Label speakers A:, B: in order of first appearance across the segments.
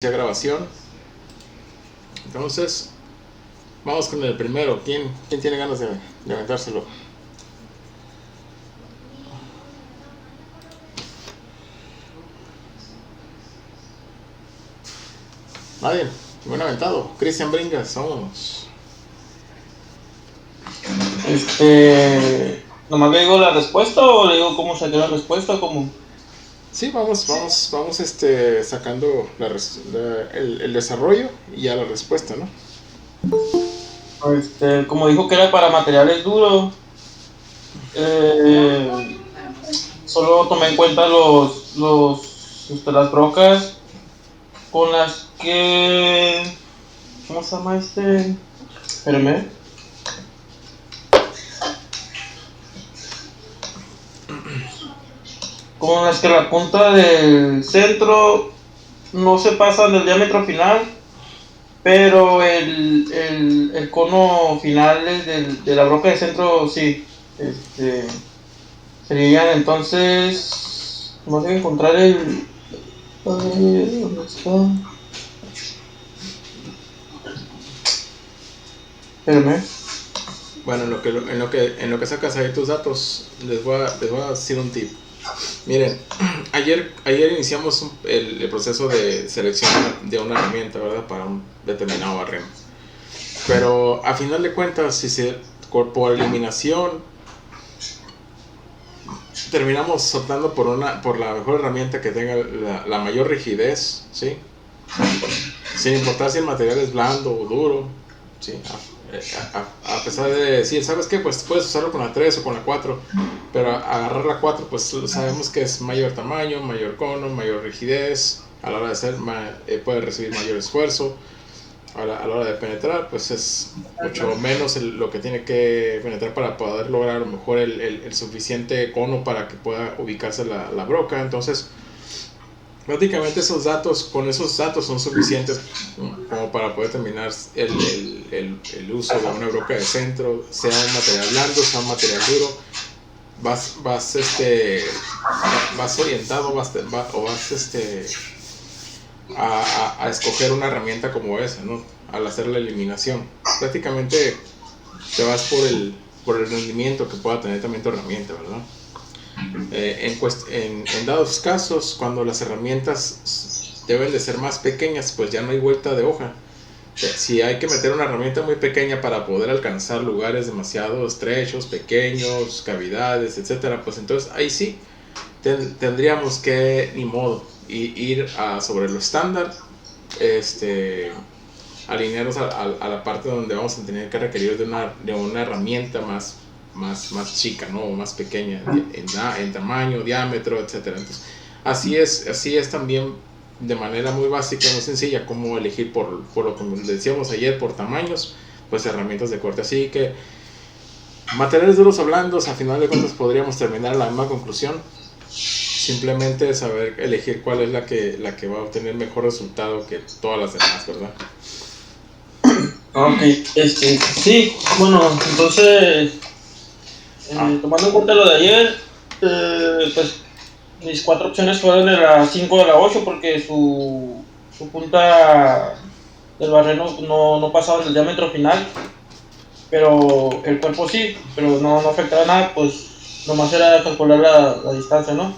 A: Grabación. Entonces, vamos con el primero. ¿Quién tiene ganas de aventárselo? Nadie. Buen aventado. Cristian Bringas, vámonos.
B: ¿Nomás le digo la respuesta o le digo cómo saqué la respuesta o cómo?
A: Sí, vamos sacando el desarrollo y ya la respuesta, ¿no?
B: Como dijo que era para materiales duros, solo tomé en cuenta las brocas con las que... ¿Cómo se llama Espérame. Con las que la punta del centro no se pasa del diámetro final, pero el cono final de la broca de centro sí. Serían entonces. Vamos a encontrar ¿dónde está? Espérame.
A: Bueno, en lo que sacas ahí tus datos, les voy a decir un tip. Miren, ayer iniciamos el proceso de selección de una herramienta, ¿verdad? Para un determinado barreno. Pero a final de cuentas, si por eliminación terminamos optando por la mejor herramienta que tenga la mayor rigidez, ¿sí? Sin importar si el material es blando o duro, ¿sí? A pesar de decir, ¿sabes qué? Pues puedes usarlo con la 3 o con la 4, pero agarrar la 4, pues sabemos que es mayor tamaño, mayor cono, mayor rigidez, a la hora de hacer, puede recibir mayor esfuerzo, a la hora de penetrar, pues es mucho menos lo que tiene que penetrar para poder lograr a lo mejor el suficiente cono para que pueda ubicarse la broca. Entonces, prácticamente con esos datos son suficientes como para poder terminar el uso de una broca de centro, sea un material blando, sea un material duro. Vas orientado a escoger una herramienta como esa, ¿no? Al hacer la eliminación. Prácticamente te vas por el rendimiento que pueda tener también tu herramienta, ¿verdad? En dados casos, cuando las herramientas deben de ser más pequeñas, pues ya no hay vuelta de hoja. Si hay que meter una herramienta muy pequeña para poder alcanzar lugares demasiado estrechos, pequeños, cavidades, etcétera, pues entonces ahí sí tendríamos que, ni modo, ir sobre lo estándar, alinearnos a la parte donde vamos a tener que requerir de una herramienta más chica, ¿no? O más pequeña en tamaño, diámetro, etcétera. Entonces, así es también de manera muy básica, muy sencilla, cómo elegir por lo que decíamos ayer, por tamaños, pues herramientas de corte. Así que materiales duros o blandos, a final de cuentas podríamos terminar en la misma conclusión. Simplemente saber elegir cuál es la que va a obtener mejor resultado que todas las demás, ¿verdad?
B: Ok, sí, bueno, entonces, tomando en cuenta lo de ayer, pues mis 4 opciones fueron de la 5 o de la 8 porque su punta del barreno no pasaba del diámetro final, pero el cuerpo sí, pero no afectaba nada, pues nomás era calcular la distancia, ¿no?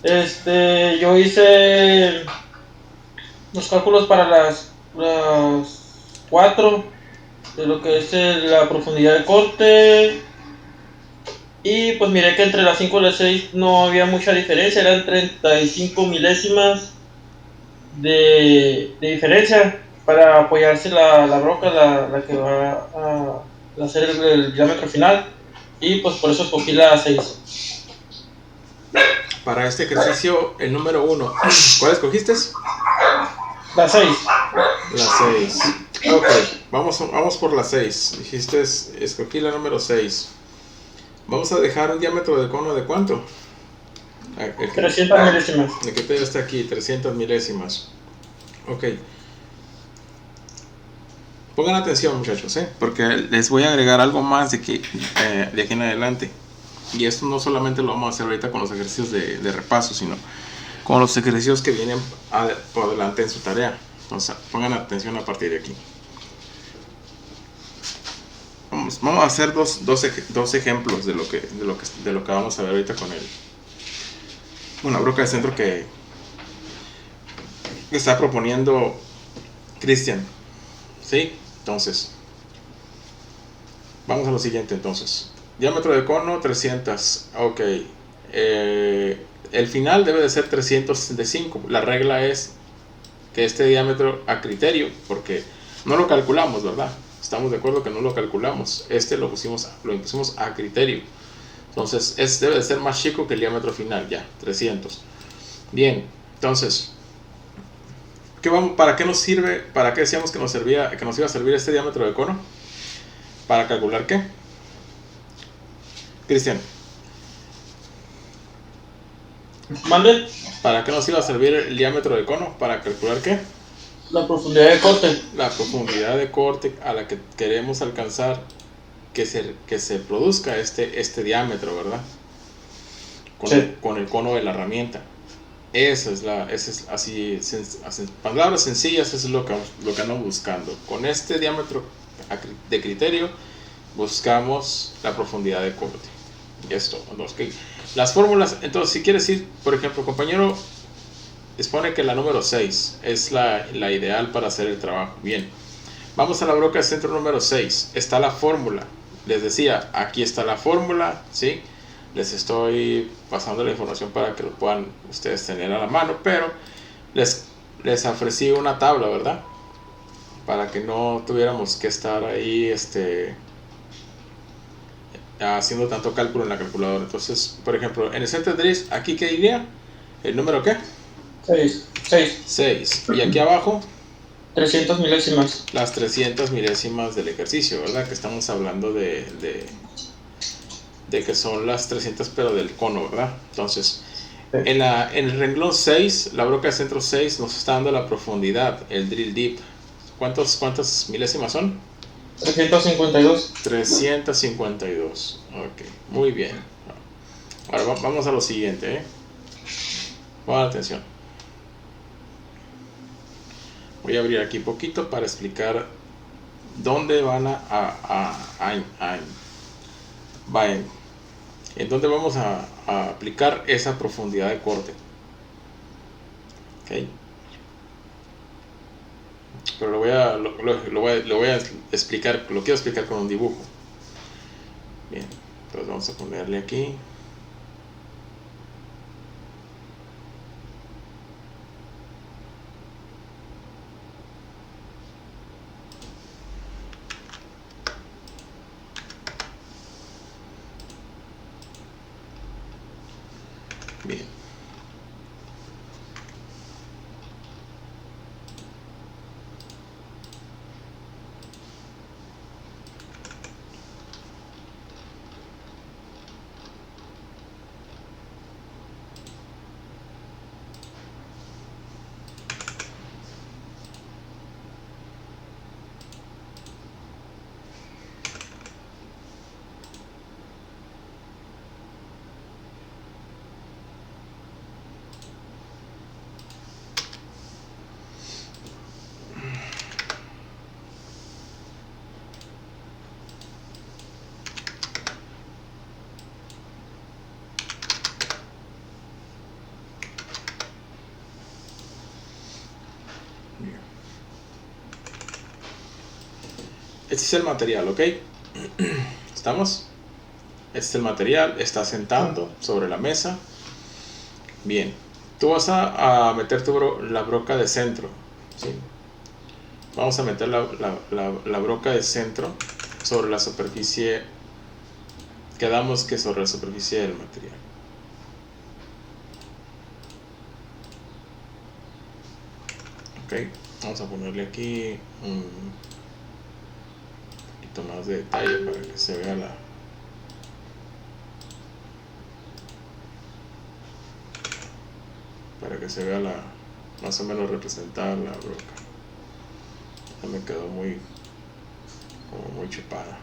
B: Yo hice los cálculos para las 4 de lo que es la profundidad de corte. Y pues miré que entre las 5 y las 6 no había mucha diferencia, eran 35 milésimas de diferencia para apoyarse la broca, la que va a hacer el diámetro final. Y pues por eso escogí la 6.
A: Para este ejercicio, el número 1, ¿cuál escogiste?
B: La 6.
A: La 6. Ok, vamos por la 6. Dijiste, escogí la número 6. Vamos a dejar un diámetro de cono de ¿cuánto?
B: 300 milésimas.
A: El que te está aquí, 300 milésimas. Ok. Pongan atención, muchachos, porque les voy a agregar algo más de aquí en adelante. Y esto no solamente lo vamos a hacer ahorita con los ejercicios de repaso, sino con los ejercicios que vienen por delante en su tarea. Entonces pongan atención a partir de aquí. Vamos a hacer dos ejemplos de lo que vamos a ver ahorita con una broca de centro que está proponiendo Cristian. ¿Sí? Entonces, vamos a lo siguiente entonces. Diámetro de cono 300. Ok. El final debe de ser 365. La regla es que este diámetro a criterio, porque no lo calculamos, ¿verdad? Estamos de acuerdo que no lo calculamos. Lo impusimos a criterio. Entonces, debe de ser más chico que el diámetro final, ya, 300. Bien, entonces, ¿para qué nos sirve? ¿Para qué decíamos que nos iba a servir este diámetro de cono? ¿Para calcular qué? Cristian.
B: ¿Mande?
A: ¿Para qué nos iba a servir el diámetro de cono? ¿Para calcular qué?
B: La profundidad de corte.
A: La profundidad de corte a la que queremos alcanzar que se produzca este diámetro, ¿verdad? Con el cono de la herramienta. Así, palabras sencillas, eso es lo que andamos buscando. Con este diámetro de criterio buscamos la profundidad de corte. Y esto, okay. Las fórmulas, entonces si quieres ir, por ejemplo, compañero expone que la número 6 es la ideal para hacer el trabajo. Bien, vamos a la broca de centro número 6. Está la fórmula. Les decía, aquí está la fórmula, ¿sí? Les estoy pasando la información para que lo puedan ustedes tener a la mano, pero les ofrecí una tabla, ¿verdad? Para que no tuviéramos que estar ahí haciendo tanto cálculo en la calculadora. Entonces, por ejemplo, en el center drift, ¿aquí qué iría? ¿El número qué? 6. Y aquí abajo
B: 300 milésimas.
A: Las 300 milésimas del ejercicio, ¿verdad? Que estamos hablando de que son las 300 pero del cono, ¿verdad? Entonces, en el renglón 6, la broca de centro 6 nos está dando la profundidad, el drill deep. ¿Cuántas milésimas son?
B: 352.
A: 352. Ok, muy bien. Ahora vamos a lo siguiente, Pongan atención. Voy a abrir aquí poquito para explicar dónde van en dónde vamos a aplicar esa profundidad de corte. Okay. Pero lo voy a explicar, lo quiero explicar con un dibujo. Bien, entonces vamos a ponerle aquí. Bien. Este es el material, ¿ok? ¿Estamos? Este es el material, está sentando sobre la mesa. Bien, tú vas a meter la broca de centro, ¿sí? Vamos a meter la broca de centro sobre la superficie, quedamos que sobre la superficie del material. Ok, vamos a ponerle aquí un poquito más de detalle para que se vea más o menos representada la broca. Ya me quedó muy chupada.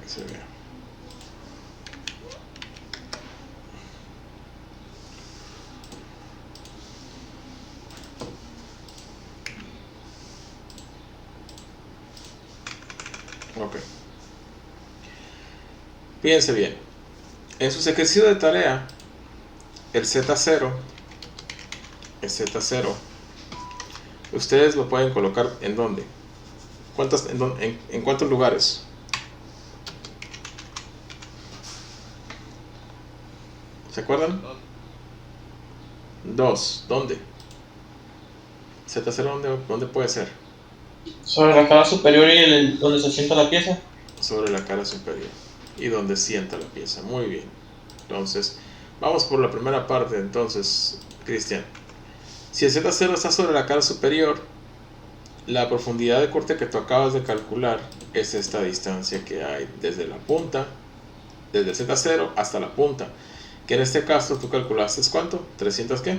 A: se vea. Ok. Fíjense bien. En sus ejercicios de tarea, el Z0, ustedes lo pueden colocar ¿en dónde? ¿En cuántos lugares? ¿Se acuerdan? 2. ¿Dónde? Z0, ¿dónde puede ser?
B: Sobre la cara superior y donde se sienta la pieza.
A: Sobre la cara superior y donde sienta la pieza. Muy bien. Entonces, vamos por la primera parte. Entonces, Cristian, si el Z0 está sobre la cara superior, la profundidad de corte que tú acabas de calcular es esta distancia que hay desde la punta, desde el Z0 hasta la punta, que en este caso tú calculaste ¿cuánto? ¿300 qué?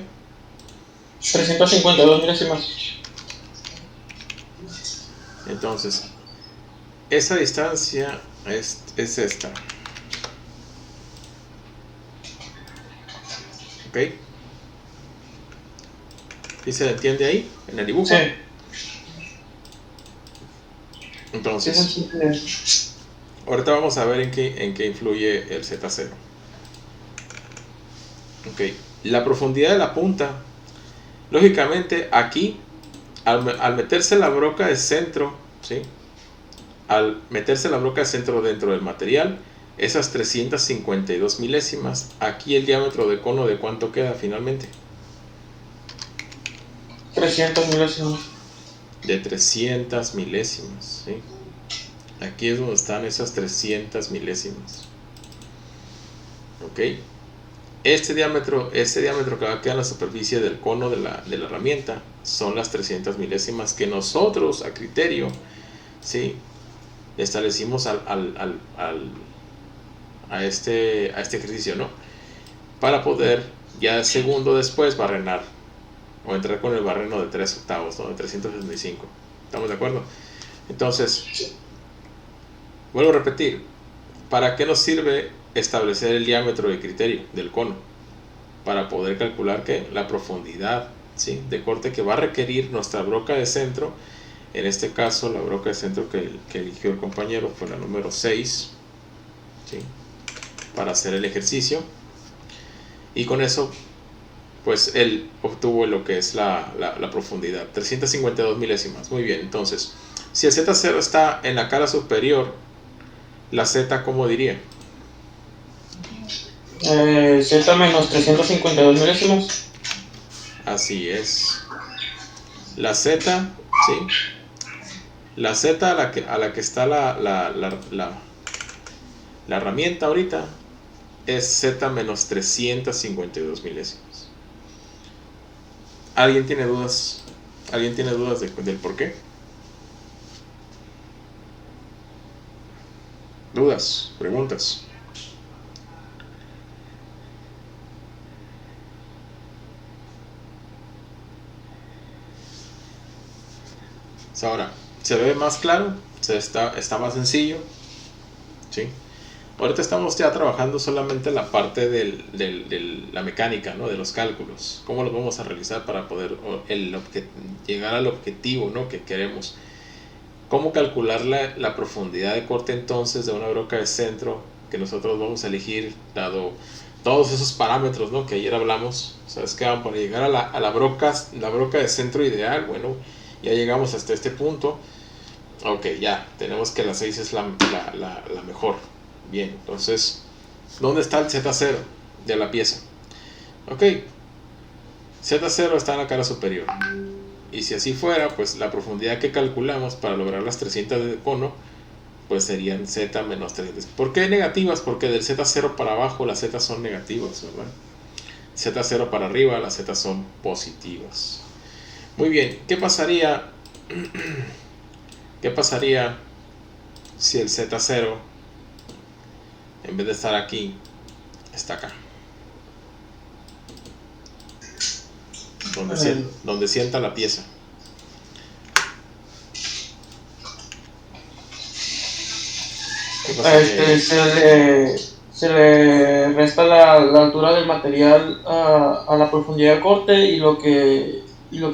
B: 352 milésimas.
A: Entonces, esa distancia es esta. ¿Ok? ¿Y se entiende ahí? En el dibujo.
B: Sí.
A: Entonces, ahorita vamos a ver en qué influye el Z0. Ok, la profundidad de la punta, lógicamente aquí, al meterse la broca de centro, ¿sí? Al meterse la broca de centro dentro del material, esas 352 milésimas, aquí el diámetro de cono de cuánto queda finalmente.
B: 300 milésimas.
A: De 300 milésimas, ¿sí? Aquí es donde están esas 300 milésimas. Ok. Este diámetro que va a quedar en la superficie del cono de la herramienta son las 300 milésimas que nosotros a criterio, ¿sí?, establecimos a este ejercicio, ¿no? Para poder ya segundo después barrenar o entrar con el barreno de 3/8, ¿no? De 365. ¿Estamos de acuerdo? Entonces, vuelvo a repetir, ¿para qué nos sirve establecer el diámetro de criterio del cono? Para poder calcular que la profundidad, ¿sí?, de corte que va a requerir nuestra broca de centro. En este caso, la broca de centro que eligió el compañero fue la número 6, ¿sí?, para hacer el ejercicio. Y con eso, pues él obtuvo lo que es la profundidad, 352 milésimas. Muy bien, entonces, si el Z0 está en la cara superior, la Z, ¿cómo diría?
B: Z menos 352 milésimas.
A: Así es. La Z, ¿sí?, la Z a la que está la herramienta ahorita es Z menos 352 milésimas. ¿Alguien tiene dudas? ¿Alguien tiene dudas del por qué? ¿Dudas? ¿Preguntas? Ahora, ¿se ve más claro? ¿Está más sencillo? ¿Sí? Ahorita estamos ya trabajando solamente la parte de la mecánica, ¿no?, de los cálculos. ¿Cómo los vamos a realizar para poder llegar al objetivo, ¿no?, que queremos? ¿Cómo calcular la profundidad de corte entonces de una broca de centro que nosotros vamos a elegir dado todos esos parámetros, ¿no?, que ayer hablamos? ¿Sabes qué? Para llegar a la broca de centro ideal, bueno, ya llegamos hasta este punto. Ok, ya, tenemos que la 6 es la mejor. Bien, entonces, ¿dónde está el Z0 de la pieza? Ok, Z0 está en la cara superior. Y si así fuera, pues la profundidad que calculamos para lograr las 300 de cono, pues serían Z menos 300. ¿Por qué negativas? Porque del Z0 para abajo las Z son negativas, ¿verdad? Z0 para arriba las Z son positivas. Muy bien, ¿qué pasaría si el Z0, en vez de estar aquí, está acá? Donde sienta la pieza. ¿Qué pasa que
B: se le resta la altura del material a la profundidad del corte y lo que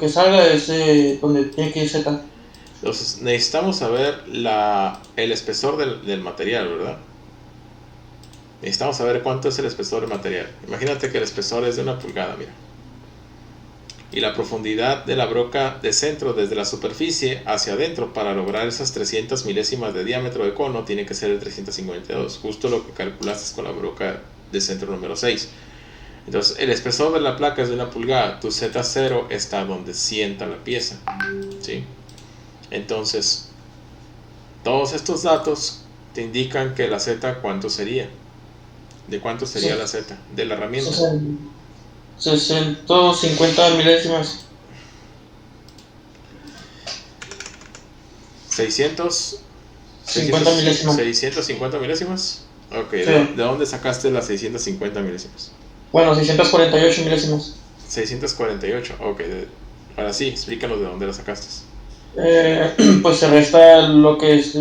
B: salga es donde tiene que ir Z.
A: entonces necesitamos saber el espesor del material, ¿verdad? Necesitamos saber cuánto es el espesor del material. Imagínate que el espesor es de 1 pulgada, mira. Y la profundidad de la broca de centro desde la superficie hacia adentro para lograr esas 300 milésimas de diámetro de cono tiene que ser el 352, justo lo que calculaste con la broca de centro número 6. Entonces el espesor de la placa es de 1 pulgada, tu Z0 está donde sienta la pieza, ¿sí? Entonces todos estos datos te indican que la Z cuánto sería. ¿De cuánto sería la Z? De la herramienta.
B: 650 milésimas.
A: 650
B: milésimas.
A: 650 milésimas. Ok, sí. ¿De dónde sacaste las 650 milésimas?
B: Bueno, 648 milésimas.
A: 648, ok. Ahora sí, explícanos de dónde las sacaste.
B: Pues se resta lo que es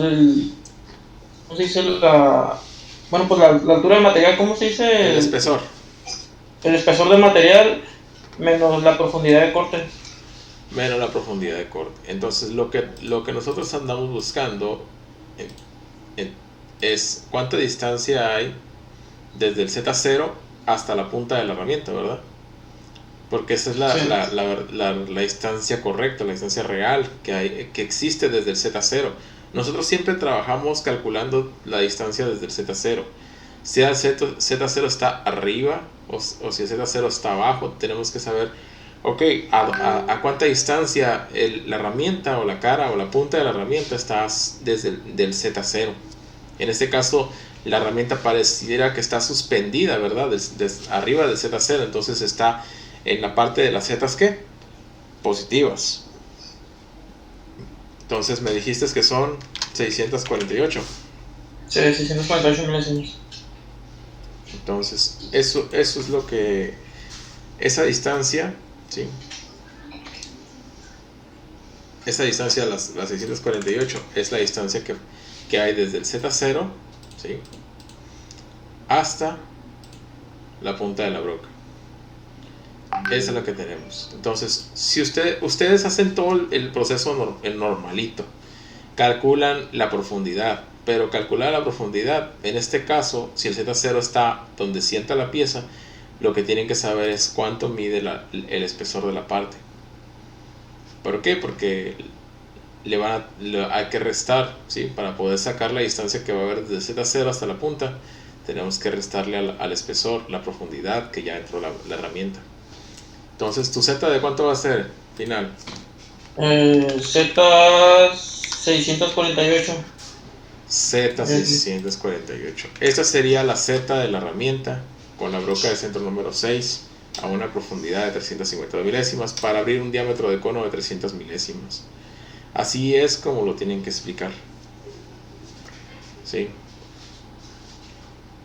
B: ¿cómo se dice? Bueno, pues la altura del material, ¿cómo se dice?
A: El espesor.
B: El espesor del material menos la profundidad de corte.
A: Menos la profundidad de corte. Entonces lo que nosotros andamos buscando es cuánta distancia hay desde el Z0 hasta la punta de la herramienta, ¿verdad? Porque esa es la distancia correcta, la distancia real que existe desde el Z0. Nosotros siempre trabajamos calculando la distancia desde el Z0. Si el Z0 está arriba o si el Z0 está abajo, tenemos que saber, ok, a cuánta distancia la herramienta o la cara o la punta de la herramienta está desde del Z0. En este caso, la herramienta pareciera que está suspendida, ¿verdad? Arriba del Z0, entonces está en la parte de las zetas, ¿qué? Positivas. Entonces me dijiste que son 648.
B: Sí, 648 milésimas.
A: Entonces, eso es lo que... Esa distancia, ¿sí? Esa distancia, las 648, es la distancia que hay desde el Z0, ¿sí? Hasta la punta de la broca. Esa es la que tenemos. Entonces, si ustedes hacen todo el proceso el normalito, calculan la profundidad, pero calcular la profundidad, en este caso, si el Z0 está donde sienta la pieza, lo que tienen que saber es cuánto mide el espesor de la parte. ¿Por qué? Porque hay que restar, ¿sí? Para poder sacar la distancia que va a haber desde Z0 hasta la punta, tenemos que restarle al espesor la profundidad que ya entró la herramienta. Entonces, ¿tu Z de cuánto va a ser final?
B: Z 648.
A: Z 648. Esta sería la Z de la herramienta con la broca de centro número 6 a una profundidad de 350 milésimas para abrir un diámetro de cono de 300 milésimas. Así es como lo tienen que explicar. ¿Sí?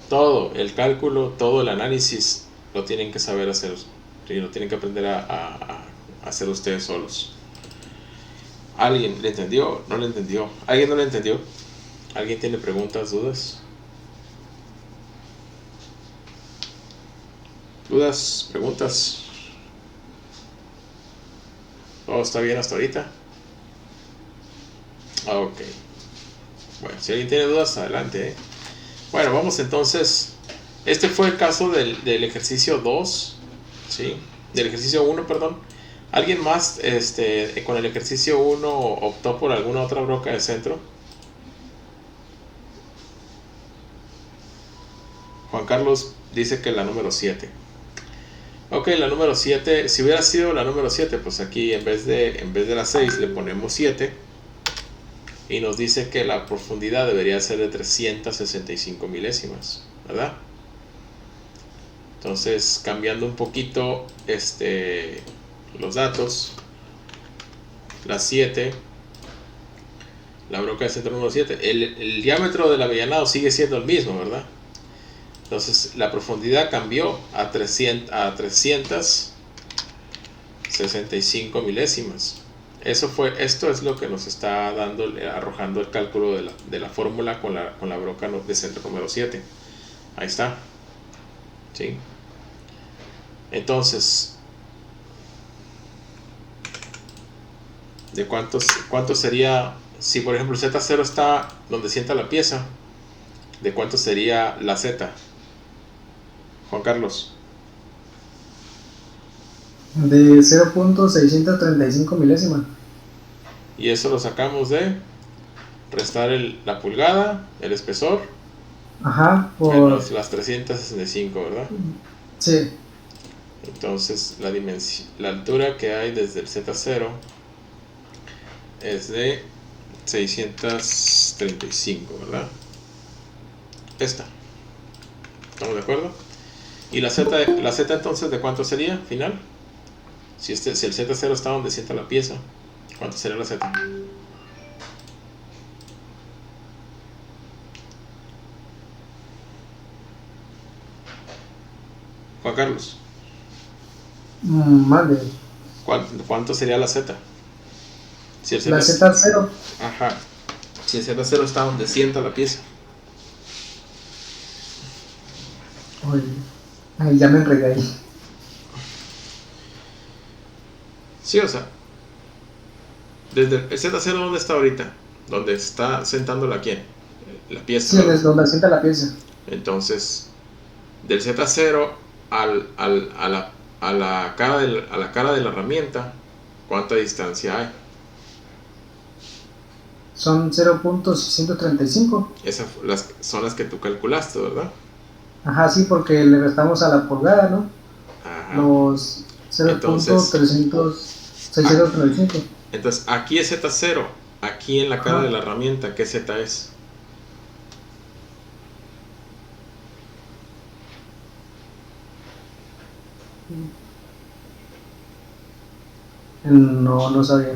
A: Todo el cálculo, todo el análisis lo tienen que saber hacer. ¿Sí? Lo tienen que aprender a hacer ustedes solos. ¿Alguien le entendió? ¿No le entendió? ¿Alguien no le entendió? ¿Alguien tiene preguntas, dudas? ¿Dudas? ¿Preguntas? ¿Todo está bien hasta ahorita? Ok. Bueno, si alguien tiene dudas, adelante. Bueno, vamos entonces. Este fue el caso del ejercicio 2. ¿Sí? Del ejercicio 1, perdón. ¿Alguien más con el ejercicio 1 optó por alguna otra broca de centro? Juan Carlos dice que la número 7. Ok, la número 7, si hubiera sido la número 7, pues aquí en vez de la 6 le ponemos 7. Y nos dice que la profundidad debería ser de 365 milésimas, ¿verdad? Entonces, cambiando un poquito los datos, la 7, la broca de centro número 7, el diámetro del avellanado sigue siendo el mismo, ¿verdad? Entonces la profundidad cambió a 365 milésimas. Esto es lo que nos está dando, arrojando el cálculo de la fórmula con la broca de centro número 7. Ahí está. ¿Sí? Entonces, ¿de cuánto sería? Si por ejemplo Z0 está donde sienta la pieza, ¿de cuánto sería la Z? Juan Carlos.
C: De 0.635 milésimas.
A: Y eso lo sacamos de restar la pulgada, el espesor,
C: Ajá,
A: menos las 365, ¿verdad?
C: Sí.
A: Entonces la altura que hay desde el Z0 es de 635, ¿verdad? Esta. ¿Estamos de acuerdo? ¿Y la Z entonces de cuánto sería final? Si el Z0 está donde sienta la pieza, ¿cuánto sería la Z? Juan Carlos.
C: Mande.
A: ¿Cuánto sería la Z? Si el
C: La Z0.
A: Ajá. Si el Z0 está donde sienta la pieza.
C: Oye, ay, ya me enredé ahí.
A: Sí, o sea, desde el Z0, ¿dónde está ahorita? ¿Dónde está sentándola quién? La pieza.
C: Sí, es donde sienta la pieza.
A: Entonces, del Z0 a la cara de la herramienta, ¿cuánta distancia hay?
C: Son 0.635.
A: Esas son las que tú calculaste, ¿verdad?
C: Ajá, sí, porque le restamos a la pulgada, ¿no?
A: Ajá.
C: Los 0.635.
A: Entonces, aquí es Z0. Aquí en la cara de la herramienta, ¿qué Z es?
C: No sabía.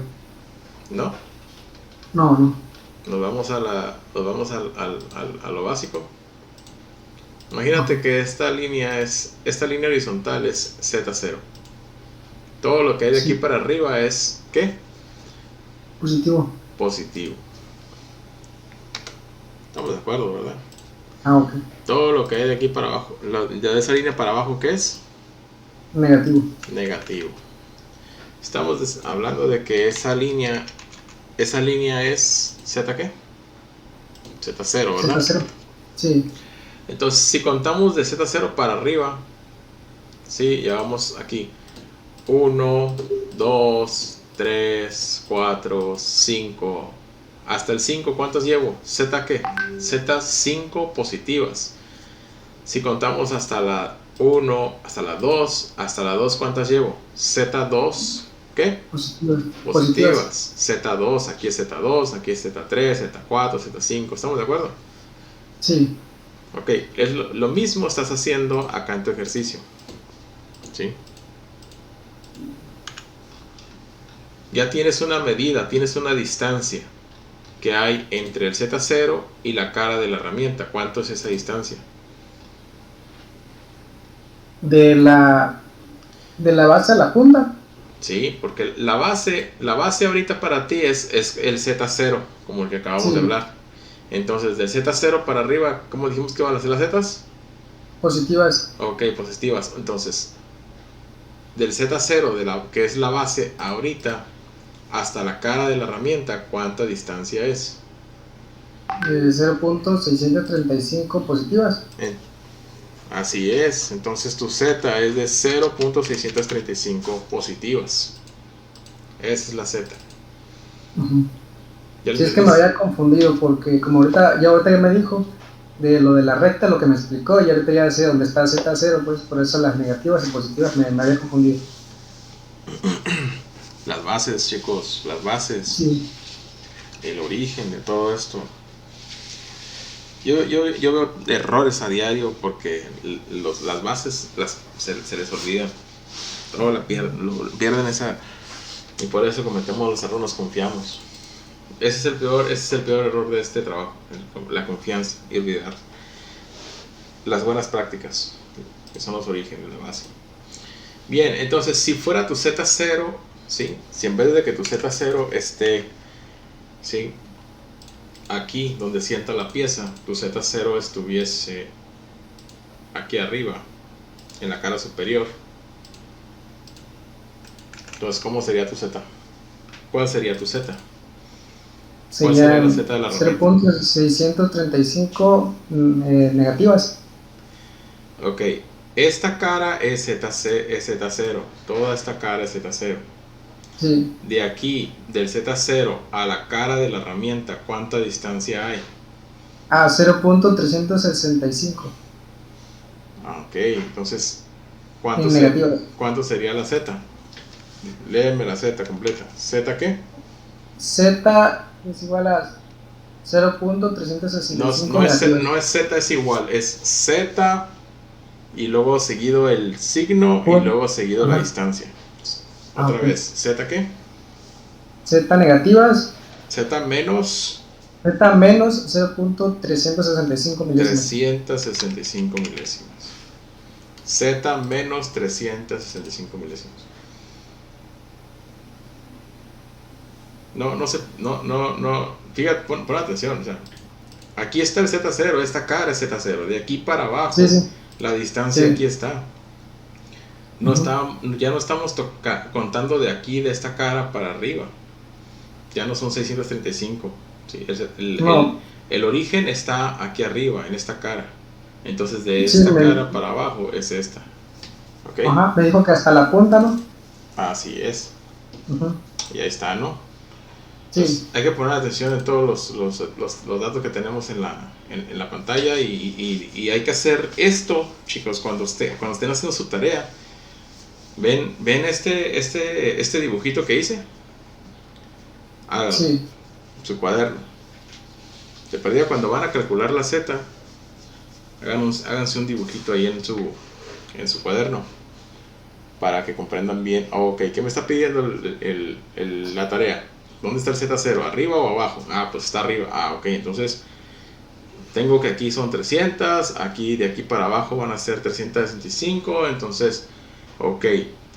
A: ¿No?
C: No.
A: Nos vamos a lo básico. Imagínate que esta línea horizontal es Z0. Todo lo que hay de aquí para arriba es ¿qué?
C: Positivo.
A: Positivo. Estamos de acuerdo, ¿verdad?
C: Ok.
A: Todo lo que hay de aquí para abajo, de esa línea para abajo, ¿qué es?
C: Negativo.
A: Negativo. Estamos hablando de que esa línea es Z ¿qué? Z0, ¿verdad?
C: Z0. Sí.
A: Entonces, si contamos de Z0 para arriba, sí, llevamos aquí 1, 2, 3, 4, 5. Hasta el 5, ¿cuántas llevo? ¿Z qué? Z5 positivas. Si contamos hasta la 1, hasta la 2, ¿cuántas llevo? Z2, ¿qué? Positivas. Z2, aquí es Z2, aquí es Z3, Z4, Z5. ¿Estamos de acuerdo?
C: Sí.
A: Ok, es lo mismo estás haciendo acá en tu ejercicio. ¿Sí? Ya tienes una medida, tienes una distancia que hay entre el Z0 y la cara de la herramienta. ¿Cuánto es esa distancia?
C: De la base a la punta.
A: Sí, porque la base ahorita para ti es el Z0, como el que acabamos de hablar. Entonces, del Z0 para arriba, ¿cómo dijimos que van a ser las Zetas?
C: Positivas.
A: Ok, positivas. Entonces, del Z0, que es la base ahorita, hasta la cara de la herramienta, ¿cuánta distancia es?
C: 0.635 positivas.
A: Así es, entonces tu Z es de 0.635 positivas. Esa es la Z.
C: Si es que me había confundido, porque como ahorita ya me dijo de lo de la recta, lo que me explicó, y ahorita ya sé dónde está Z0, pues por eso las negativas y positivas me había confundido.
A: Las bases, chicos, las bases.
C: Sí.
A: El origen de todo esto. Yo veo errores a diario porque las bases se les olvidan. Todo pierden esa. Y por eso cometemos los errores, nos confiamos. Ese es el peor error de este trabajo, la confianza y olvidar las buenas prácticas, que son los orígenes de la base. Bien, entonces si fuera tu Z0, ¿sí? Si en vez de que tu Z0 esté, ¿sí?, aquí donde sienta la pieza, tu Z0 estuviese aquí arriba, en la cara superior, entonces ¿cómo sería tu Z? ¿Cuál sería tu Z? ¿Cuál sería la Z de la herramienta?
C: 0.635 negativas.
A: Ok, esta cara es Z0, toda esta cara es Z0.
C: Sí.
A: De aquí, del Z0 a la cara de la herramienta, ¿cuánta distancia hay?
C: 0.365
A: Ok, entonces,
C: en negativas.
A: ¿cuánto sería la Z? Léeme la Z completa. ¿Z qué?
C: Z es igual a 0.365 negativas.
A: No es Z es igual, es Z y luego seguido el signo y luego seguido la distancia. Otra vez, ¿Z qué?
C: Z negativas.
A: Z menos
C: 0.365 milésimas.
A: 365 milésimas. Z menos 365 milésimas. No, fíjate, pon atención, o sea, aquí está el Z0, esta cara es Z0, de aquí para abajo, la distancia aquí está. Ya no estamos contando de aquí, de esta cara para arriba, ya no son 635, ¿sí? El origen está aquí arriba, en esta cara, entonces de esta cara para abajo es esta. ¿Okay?
C: Ajá, me dijo que hasta la punta, ¿no?
A: Así es. Y ahí está, ¿no?
C: Sí.
A: Hay que poner atención en todos los datos que tenemos en la pantalla y hay que hacer esto, chicos, cuando estén haciendo su tarea. ¿Ven este dibujito que hice?
C: Sí.
A: Su cuaderno. De perdida, cuando van a calcular la Z, háganse un dibujito ahí en su cuaderno para que comprendan bien. Ok, ¿qué me está pidiendo la tarea? ¿Dónde está el Z0? ¿Arriba o abajo? Pues está arriba. Ok, entonces tengo que aquí son 300, aquí de aquí para abajo van a ser 365, entonces, ok,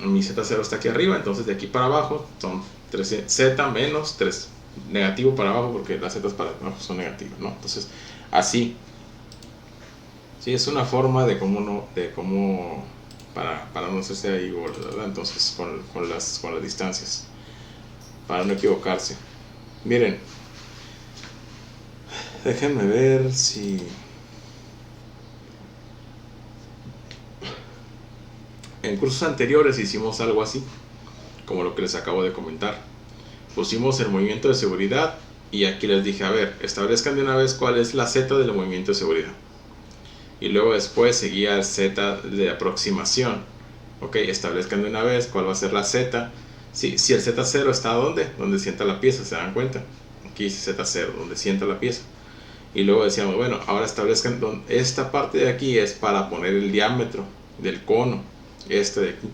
A: mi Z0 está aquí arriba, entonces de aquí para abajo son 300, Z menos 3, negativo para abajo porque las Z para abajo son negativas, ¿no? Entonces, así. Sí, es una forma de cómo para no hacerse ahí gordo, ¿verdad? Entonces, con las distancias, para no equivocarse. Miren, déjenme ver si en cursos anteriores hicimos algo así, como lo que les acabo de comentar. Pusimos el movimiento de seguridad y aquí les dije, a ver, establezcan de una vez cuál es la Z del movimiento de seguridad. Y luego después seguía el Z de aproximación. Ok, establezcan de una vez cuál va a ser la Z. Si el Z0 está donde sienta la pieza, ¿se dan cuenta? Aquí dice Z0, donde sienta la pieza. Y luego decíamos, bueno, ahora establezcan esta parte de aquí es para poner el diámetro del cono, este de aquí.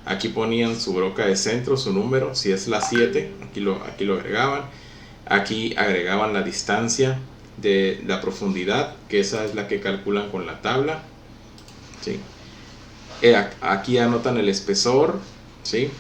A: Aquí ponían su broca de centro, su número, si es la 7, aquí lo agregaban. Aquí agregaban la distancia de la profundidad, que esa es la que calculan con la tabla, ¿sí? Aquí anotan el espesor, ¿sí?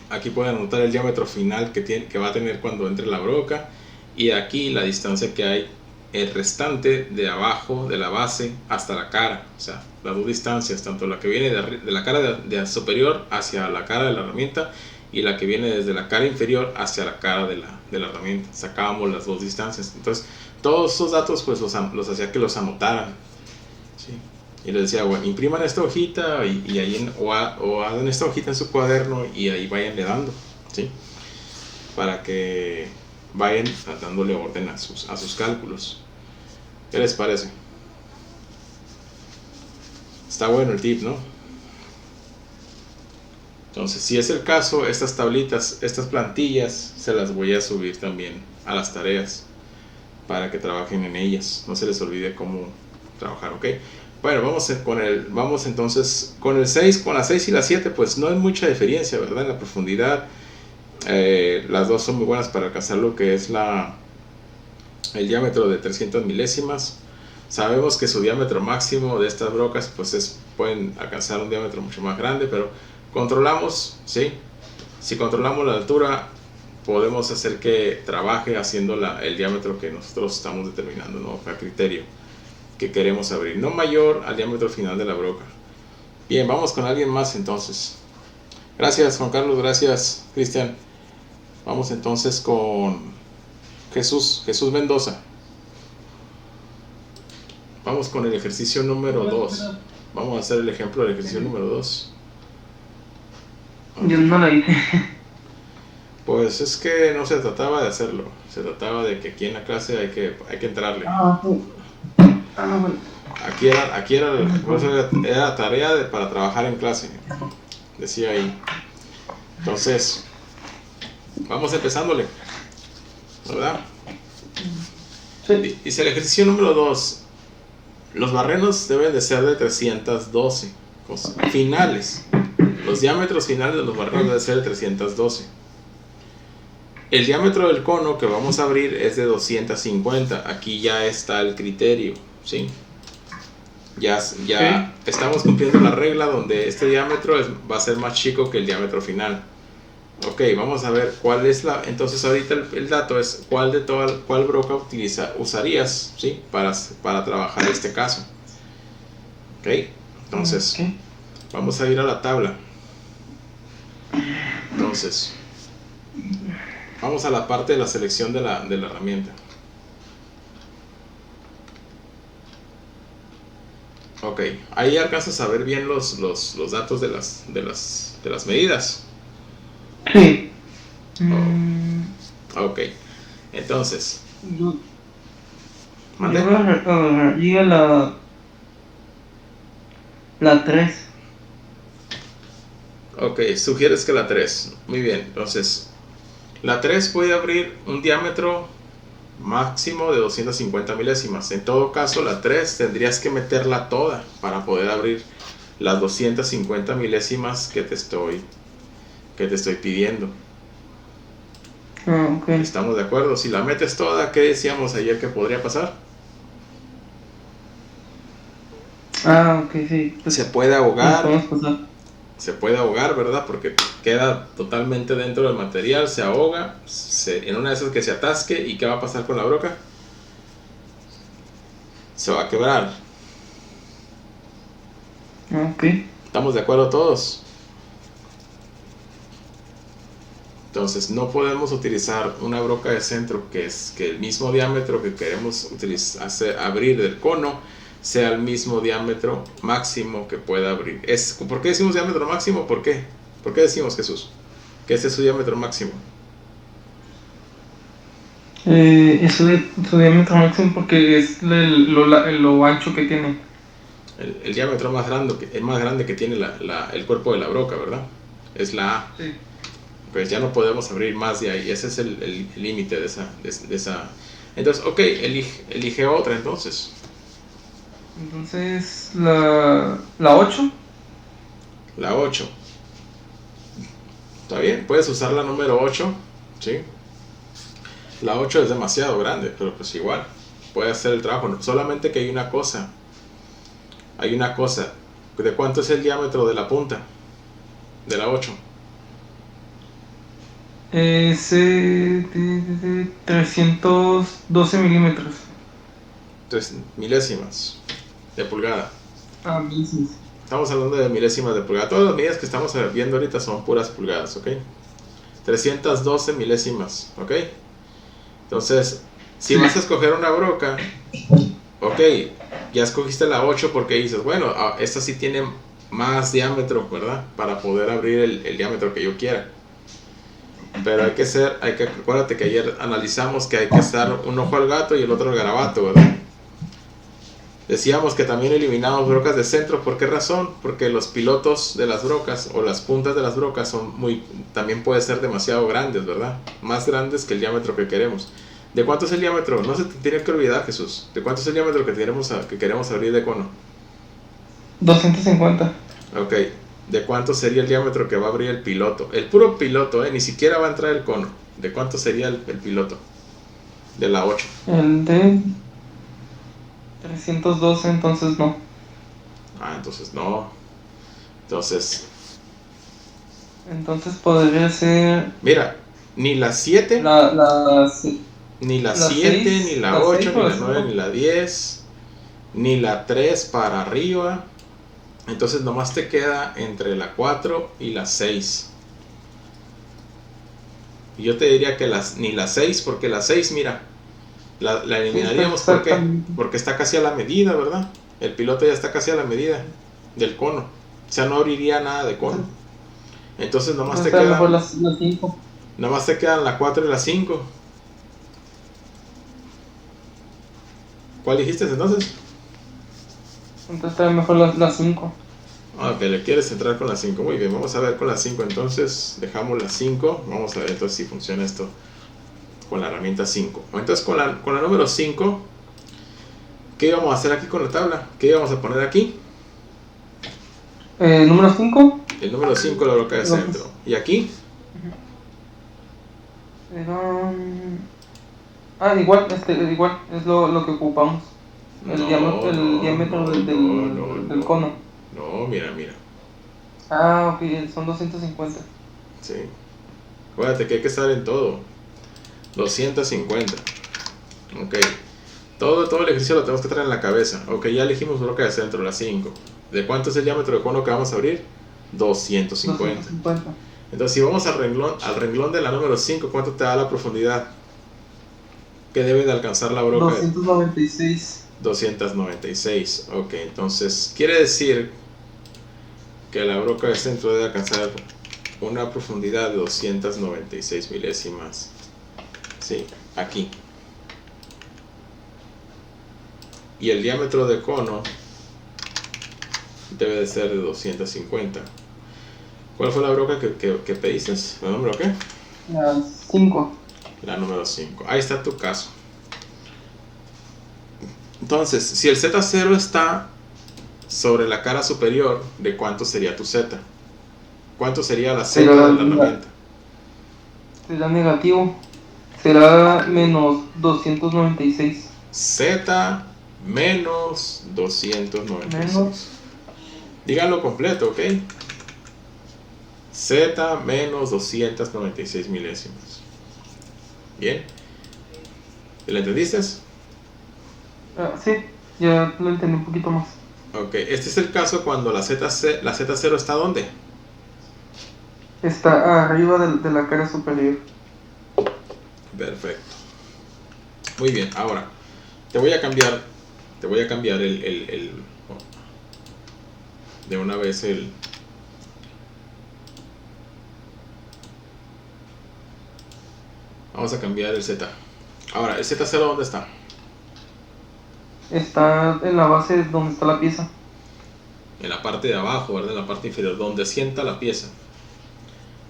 A: Aquí pueden anotar el diámetro final que va a tener cuando entre la broca, y aquí la distancia que hay, el restante de abajo de la base hasta la cara, o sea, las dos distancias, tanto la que viene de la cara de superior hacia la cara de la herramienta y la que viene desde la cara inferior hacia la cara de la herramienta. Sacábamos las dos distancias. Entonces todos esos datos pues los hacía que los anotaran, ¿sí? Y les decía, bueno, impriman esta hojita y ahí o hagan esta hojita en su cuaderno y ahí vayan le dando, ¿sí? Para que vayan dándole orden a sus cálculos. ¿Qué les parece? Está bueno el tip, ¿no? Entonces, si es el caso, estas tablitas, estas plantillas, se las voy a subir también a las tareas para que trabajen en ellas. No se les olvide cómo trabajar, ¿ok? Bueno, vamos entonces con el 6, con la 6 y la 7, pues no hay mucha diferencia, ¿verdad? En la profundidad, las dos son muy buenas para alcanzar lo que es el diámetro de 300 milésimas. Sabemos que su diámetro máximo de estas brocas, pues pueden alcanzar un diámetro mucho más grande, pero controlamos, ¿sí? Si controlamos la altura, podemos hacer que trabaje haciendo el diámetro que nosotros estamos determinando, ¿no? A criterio que queremos abrir, no mayor al diámetro final de la broca. Bien, vamos con alguien más entonces. Gracias Juan Carlos, gracias Cristian. Vamos entonces con Jesús Mendoza. Vamos con el ejercicio número 2. Vamos a hacer el ejemplo del ejercicio número 2.
B: Yo no lo hice.
A: Pues es que no se trataba de hacerlo, se trataba de que aquí en la clase hay que entrarle.
B: Bueno.
A: Aquí era tarea para trabajar en clase, decía ahí. Entonces, vamos empezándole, ¿verdad?
B: Sí.
A: Dice el ejercicio número 2. Los barrenos deben de ser de 312 finales. Los diámetros finales de los barrenos deben ser de 312. El diámetro del cono que vamos a abrir es de 250. Aquí ya está el criterio, ¿sí? Ya estamos cumpliendo la regla donde este diámetro va a ser más chico que el diámetro final. Ok, vamos a ver cuál es entonces ahorita el dato es cuál broca usarías, ¿sí? para trabajar este caso. Ok, entonces vamos a ir a la tabla. Entonces vamos a la parte de la selección de la herramienta. Ok, ahí alcanzas a ver bien los datos de las medidas.
B: Sí.
A: Ok, entonces
B: Llega la 3.
A: Ok, sugieres que la 3. Muy bien, entonces la 3 puede abrir un diámetro máximo de 250 milésimas. En todo caso, la 3 tendrías que meterla toda para poder abrir las 250 milésimas que te estoy pidiendo.
B: Okay.
A: ¿Estamos de acuerdo? Si la metes toda, ¿qué decíamos ayer que podría pasar?
B: Ok, sí. Pues,
A: se puede ahogar.
B: Pasar.
A: Se puede ahogar, ¿verdad? Porque queda totalmente dentro del material, se ahoga, en una de esas que se atasque, ¿y qué va a pasar con la broca? Se va a quebrar.
B: Ok.
A: ¿Estamos de acuerdo todos? Entonces no podemos utilizar una broca de centro que el mismo diámetro que queremos abrir del cono sea el mismo diámetro máximo que pueda abrir. ¿Por qué decimos diámetro máximo? ¿Por qué? ¿Por qué decimos, Jesús, que ese es su diámetro máximo?
B: Su diámetro máximo porque es lo ancho que tiene.
A: El diámetro más grande que tiene el cuerpo de la broca, ¿verdad? Es la A.
B: Sí.
A: Pues ya no podemos abrir más de ahí. Ese es el límite de esa. Entonces, ok, elige otra entonces.
B: Entonces, la 8.
A: La 8. Está bien, puedes usar la número 8, ¿sí? La 8 es demasiado grande, pero pues igual, puede hacer el trabajo. Solamente que hay una cosa. ¿De cuánto es el diámetro de la punta? De la 8.
B: Es de 312 milímetros.
A: 3 milésimas de pulgada.
B: Milésimas.
A: Estamos hablando de milésimas de pulgada. Todas las medidas que estamos viendo ahorita son puras pulgadas, ¿ok? 312 milésimas, ¿ok? Entonces, si vas a escoger una broca, ok, ya escogiste la 8 porque dices, bueno, esta sí tiene más diámetro, ¿verdad? Para poder abrir el diámetro que yo quiera. Pero acuérdate que ayer analizamos que hay que estar un ojo al gato y el otro al garabato, ¿verdad? Decíamos que también eliminamos brocas de centro. ¿Por qué razón? Porque los pilotos de las brocas o las puntas de las brocas también pueden ser demasiado grandes, ¿verdad? Más grandes que el diámetro que queremos. ¿De cuánto es el diámetro? No se te tiene que olvidar, Jesús. ¿De cuánto es el diámetro que queremos abrir de cono?
B: 250.
A: Ok. ¿De cuánto sería el diámetro que va a abrir el piloto? El puro piloto, ni siquiera va a entrar el cono. ¿De cuánto sería el piloto? De la 8.
B: El de 312, entonces no.
A: Entonces no. Entonces,
B: Entonces podría ser
A: Mira, ni la 7, ni la 7, ni la 8, ni la 9, ni la 10, ni la 3 para arriba. Entonces nomás te queda entre la 4 y la 6. Y yo te diría que ni la 6, porque la 6, mira, la eliminaríamos. ¿Por qué? Porque está casi a la medida, ¿verdad? El piloto ya está casi a la medida del cono. O sea, no abriría nada de cono. Entonces nomás te quedan
B: las 5.
A: Nomás te quedan la 4 y la 5. ¿Cuál dijiste entonces?
B: Entonces está mejor la 5.
A: Ok, le quieres entrar con la 5. Muy bien, vamos a ver con la 5 entonces. Dejamos la 5. Vamos a ver entonces si funciona esto con la herramienta 5. Entonces con la número 5, ¿qué íbamos a hacer aquí con la tabla? ¿Qué íbamos a poner aquí?
B: Número 5.
A: El número 5, la broca de centro. ¿Y aquí?
B: Igual, igual, es lo que ocupamos. El diámetro del cono.
A: No, mira.
B: Ok, son 250.
A: Sí. Acuérdate que hay que estar en todo. 250. Ok. Todo el ejercicio lo tenemos que traer en la cabeza. Ok, ya elegimos broca de centro, la 5. ¿De cuánto es el diámetro de cono que vamos a abrir? 250. Entonces, si vamos al renglón de la número 5, ¿cuánto te da la profundidad que debe de alcanzar la broca?
B: 296.
A: 296. Ok, entonces quiere decir que la broca de centro debe alcanzar una profundidad de 296 milésimas. Sí, aquí. Y el diámetro de cono debe de ser de 250. ¿Cuál fue la broca que pediste? ¿La número qué?
B: La 5.
A: La número 5. Ahí está tu caso. Entonces, si el Z0 está sobre la cara superior, ¿de cuánto sería tu Z? ¿Cuánto sería la Z de la herramienta?
B: Será negativo. Será menos 296.
A: Z menos 296. Díganlo completo, ¿ok? Z menos 296 milésimas. ¿Bien? ¿Le entendiste?
B: Sí, ya lo entendí un poquito más.
A: Ok, este es el caso cuando la Z0 está ¿dónde?
B: Está arriba de la cara superior.
A: Perfecto. Muy bien, ahora te voy a cambiar de una vez vamos a cambiar el Z. Ahora, ¿el Z0 dónde está?
B: Está en la base donde está la pieza.
A: En la parte de abajo, ¿verdad? En la parte inferior, donde sienta la pieza.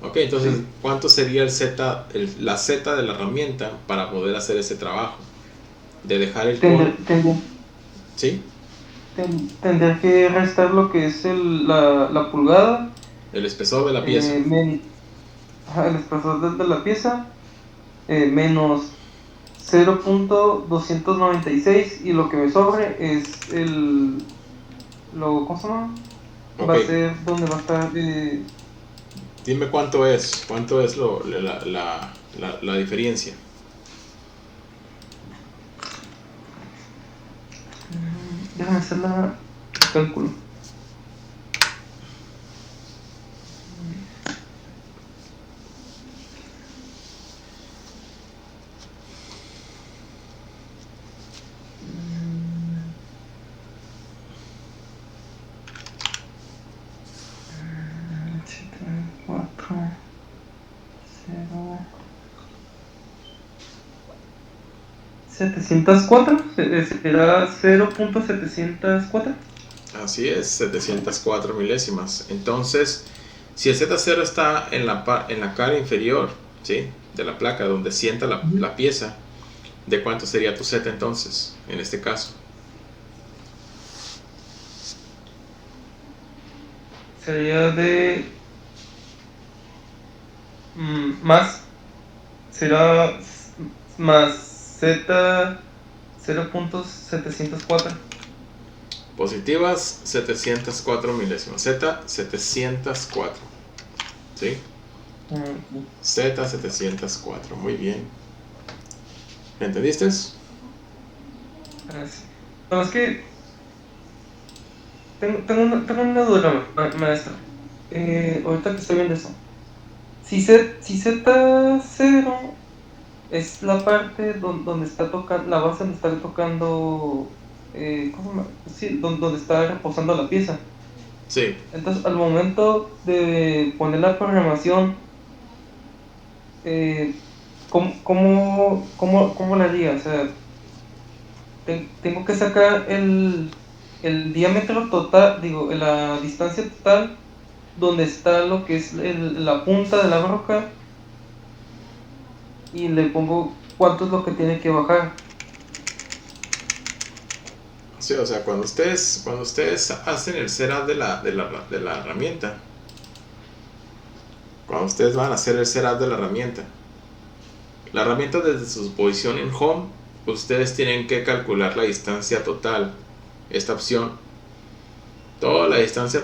A: Ok, entonces, sí. ¿Cuánto sería la Z de la herramienta para poder hacer ese trabajo? De dejar el cono. ¿Sí?
B: Tendría que restar lo que es la pulgada.
A: El espesor de la pieza.
B: El espesor de la pieza. Menos 0.296 y lo que me sobre es ¿cómo se llama? Okay. Va a ser donde va a estar.
A: Dime cuánto es la diferencia.
B: Déjame hacer el cálculo. ¿704? ¿Será 0.704?
A: Así es, 704 milésimas. Entonces, si el Z0 está en la cara inferior, ¿sí?, de la placa, donde sienta la pieza, ¿de cuánto sería tu Z entonces, en este caso?
B: Sería de... será más Z 0.704.
A: Positivas 704 milésimas. Z 704. ¿sí? Z704, muy bien. ¿Me entendiste?
B: No, es que tengo una duda, maestro. Ahorita que estoy viendo eso. Si Z0 es la parte donde está tocando, la base donde está tocando, ¿cómo se llama? Sí, donde está reposando la pieza.
A: Sí.
B: Entonces, al momento de poner la programación, ¿cómo la haría? O sea, tengo que sacar el diámetro total, digo, la distancia total, donde está lo que es la punta de la broca, y le pongo cuánto es lo que tiene que bajar.
A: Sí, o sea, cuando ustedes hacen el setup de la herramienta, cuando ustedes van a hacer el setup de la herramienta desde su posición en home, ustedes tienen que calcular la distancia total. Esta opción,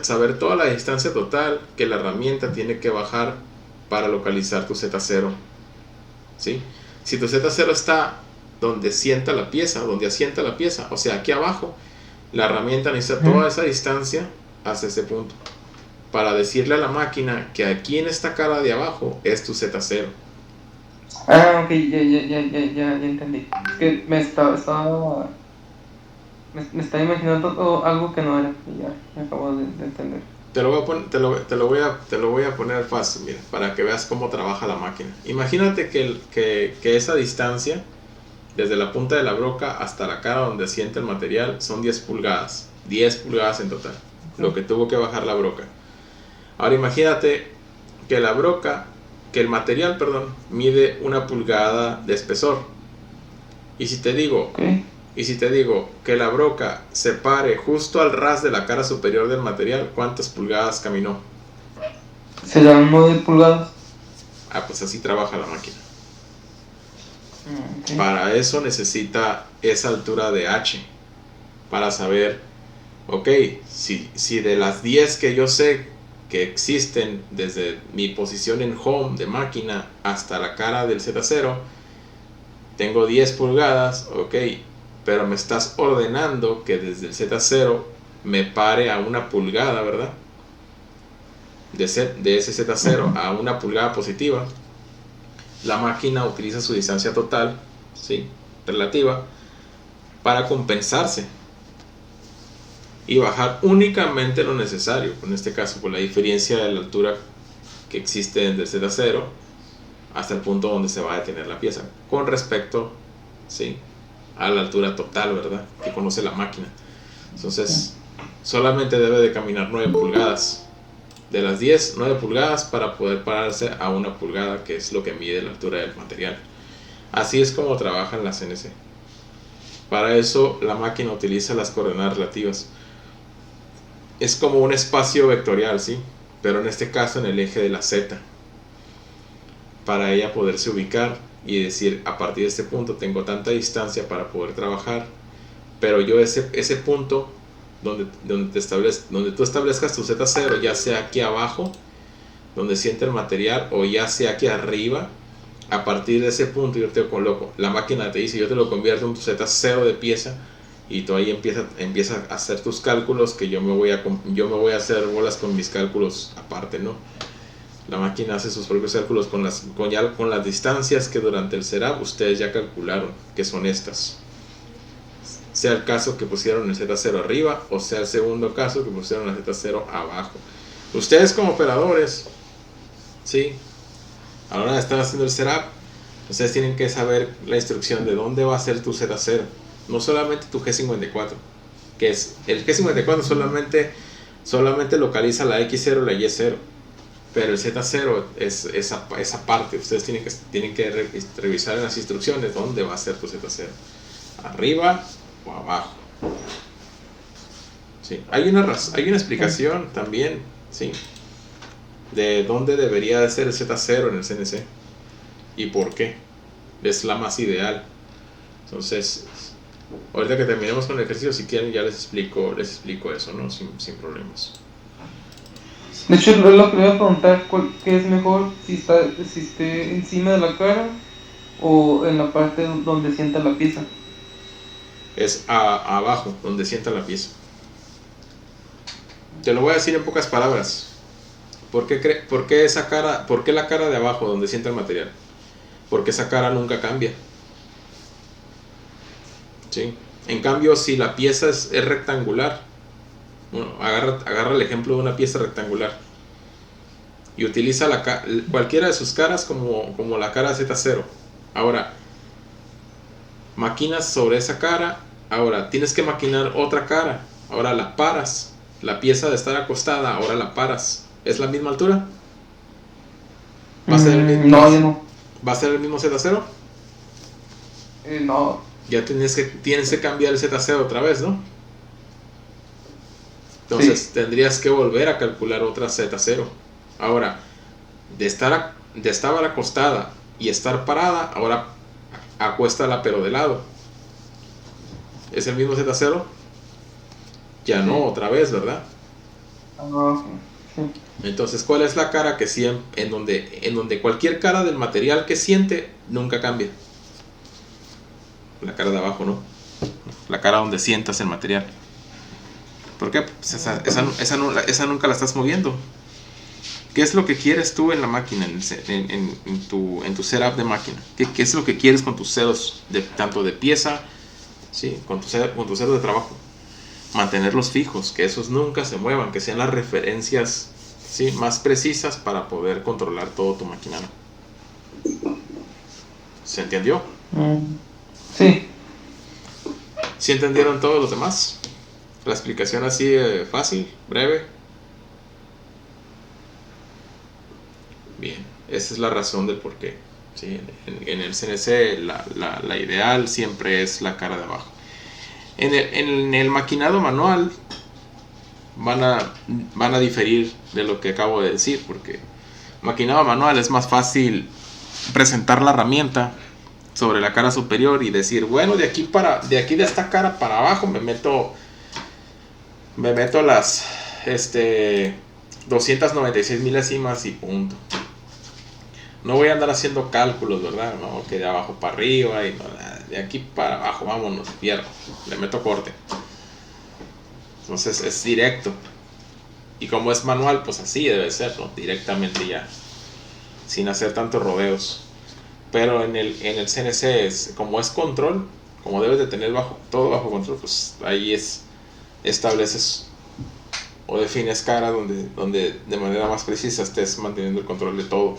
A: saber toda la distancia total que la herramienta tiene que bajar para localizar tu Z0. ¿Sí? Si tu Z0 está donde asienta la pieza, o sea, aquí abajo, la herramienta necesita toda esa distancia hasta ese punto para decirle a la máquina que aquí en esta cara de abajo es tu Z0.
B: Ah, ok, ya entendí. Es que me estaba imaginando algo que no era. Ya me acabo de entender.
A: Te lo voy a poner fácil, mira, para que veas cómo trabaja la máquina. Imagínate que esa distancia, desde la punta de la broca hasta la cara donde asienta el material, son 10 pulgadas. 10 pulgadas en total, lo que tuvo que bajar la broca. Ahora imagínate que el material, mide 1 pulgada de espesor. Y si te digo que la broca se pare justo al ras de la cara superior del material, ¿cuántas pulgadas caminó?
B: ¿Serán 9 pulgadas?
A: Pues así trabaja la máquina.
B: Okay.
A: Para eso necesita esa altura de H, para saber, ok, si de las 10 que yo sé que existen desde mi posición en home de máquina hasta la cara del Z0, tengo 10 pulgadas, ok, pero me estás ordenando que desde el Z0 me pare a 1 pulgada, ¿verdad? De ese Z0 a 1 pulgada positiva. La máquina utiliza su distancia total, ¿sí?, relativa, para compensarse y bajar únicamente lo necesario, en este caso por la diferencia de la altura que existe desde el Z0 hasta el punto donde se va a detener la pieza, con respecto, ¿sí?, a la altura total, ¿verdad?, que conoce la máquina. Entonces, solamente debe de caminar 9 pulgadas. De las 10, 9 pulgadas para poder pararse a 1 pulgada, que es lo que mide la altura del material. Así es como trabajan las CNC. Para eso la máquina utiliza las coordenadas relativas. Es como un espacio vectorial, ¿sí?, pero en este caso en el eje de la Z, para ella poderse ubicar y decir, a partir de este punto tengo tanta distancia para poder trabajar, pero yo ese punto donde tú establezcas tu Z0, ya sea aquí abajo donde siente el material o ya sea aquí arriba, a partir de ese punto yo te coloco, la máquina te dice, yo te lo convierto en tu Z0 de pieza, y tú ahí empiezas a hacer tus cálculos, que yo me voy a hacer bolas con mis cálculos aparte, ¿no? La máquina hace sus propios cálculos con las distancias que durante el setup ustedes ya calcularon, que son estas. Sea el caso que pusieron el Z0 arriba, o sea el segundo caso que pusieron el Z0 abajo. Ustedes como operadores, ¿sí?, a la hora de estar haciendo el setup, ustedes tienen que saber la instrucción de dónde va a ser tu Z0. No solamente tu G54, que es el G54 solamente localiza la X0 y la Y0, pero el Z0 es esa parte. Ustedes tienen que revisar en las instrucciones dónde va a ser tu Z0, arriba o abajo. Sí, hay una explicación también, ¿sí?, de dónde debería de ser el Z0 en el CNC y por qué es la más ideal. Entonces, ahorita que terminemos con el ejercicio, si quieren ya les explico eso, ¿no?, sin problemas.
D: De hecho, lo que le iba a preguntar, ¿qué es mejor? Si esté encima de la cara o en la parte donde sienta la pieza.
A: Es abajo, donde sienta la pieza. Te lo voy a decir en pocas palabras. ¿Por qué esa cara, por qué la cara de abajo, donde sienta el material? Porque esa cara nunca cambia. ¿Sí? En cambio, si la pieza es rectangular, bueno, agarra el ejemplo de una pieza rectangular y utiliza cualquiera de sus caras como la cara Z0. Ahora, maquinas sobre esa cara. Ahora, tienes que maquinar otra cara. Ahora la paras. La pieza de estar acostada, ahora la paras. ¿Es la misma altura? ¿Va a ser el mismo?
D: No, ya no.
A: ¿Va a ser el mismo Z0?
D: No.
A: Ya tienes que cambiar el Z0 otra vez, ¿no? Entonces
D: Sí.
A: tendrías que volver a calcular otra Z0. Ahora, de estar acostada y estar parada, ahora acuéstala pero de lado. ¿Es el mismo Z0? Ya
D: Sí.
A: no, otra vez, ¿verdad?
D: Sí.
A: Entonces, ¿cuál es la cara que siempre, en donde cualquier cara del material que siente nunca cambia? La cara de abajo, ¿no? La cara donde sientas el material. ¿Por qué? Pues esa nunca la estás moviendo. ¿Qué es lo que quieres tú en la máquina, en tu setup de máquina? ¿Qué es lo que quieres con tus ceros, tanto de pieza, ¿sí? con tus ceros de trabajo? Mantenerlos fijos, que esos nunca se muevan, que sean las referencias, ¿sí? más precisas para poder controlar todo tu maquinario. ¿Se entendió?
D: Sí.
A: ¿Sí entendieron todos los demás? La explicación así fácil, breve. Bien, esa es la razón del por qué. ¿Sí? En el CNC la ideal siempre es la cara de abajo. En el maquinado manual van a diferir de lo que acabo de decir, porque maquinado manual es más fácil presentar la herramienta sobre la cara superior y decir, bueno, de aquí de esta cara para abajo me meto las 296 milésimas y punto. No voy a andar haciendo cálculos, ¿verdad? No, que de abajo para arriba y no, de aquí para abajo, vámonos, pierdo, le meto corte. Entonces es directo. Y como es manual, pues así debe ser, ¿no? Directamente ya, sin hacer tantos rodeos. Pero en el CNC, como es control, como debes de tener todo bajo control, pues ahí estableces o defines cara donde de manera más precisa estés manteniendo el control de todo.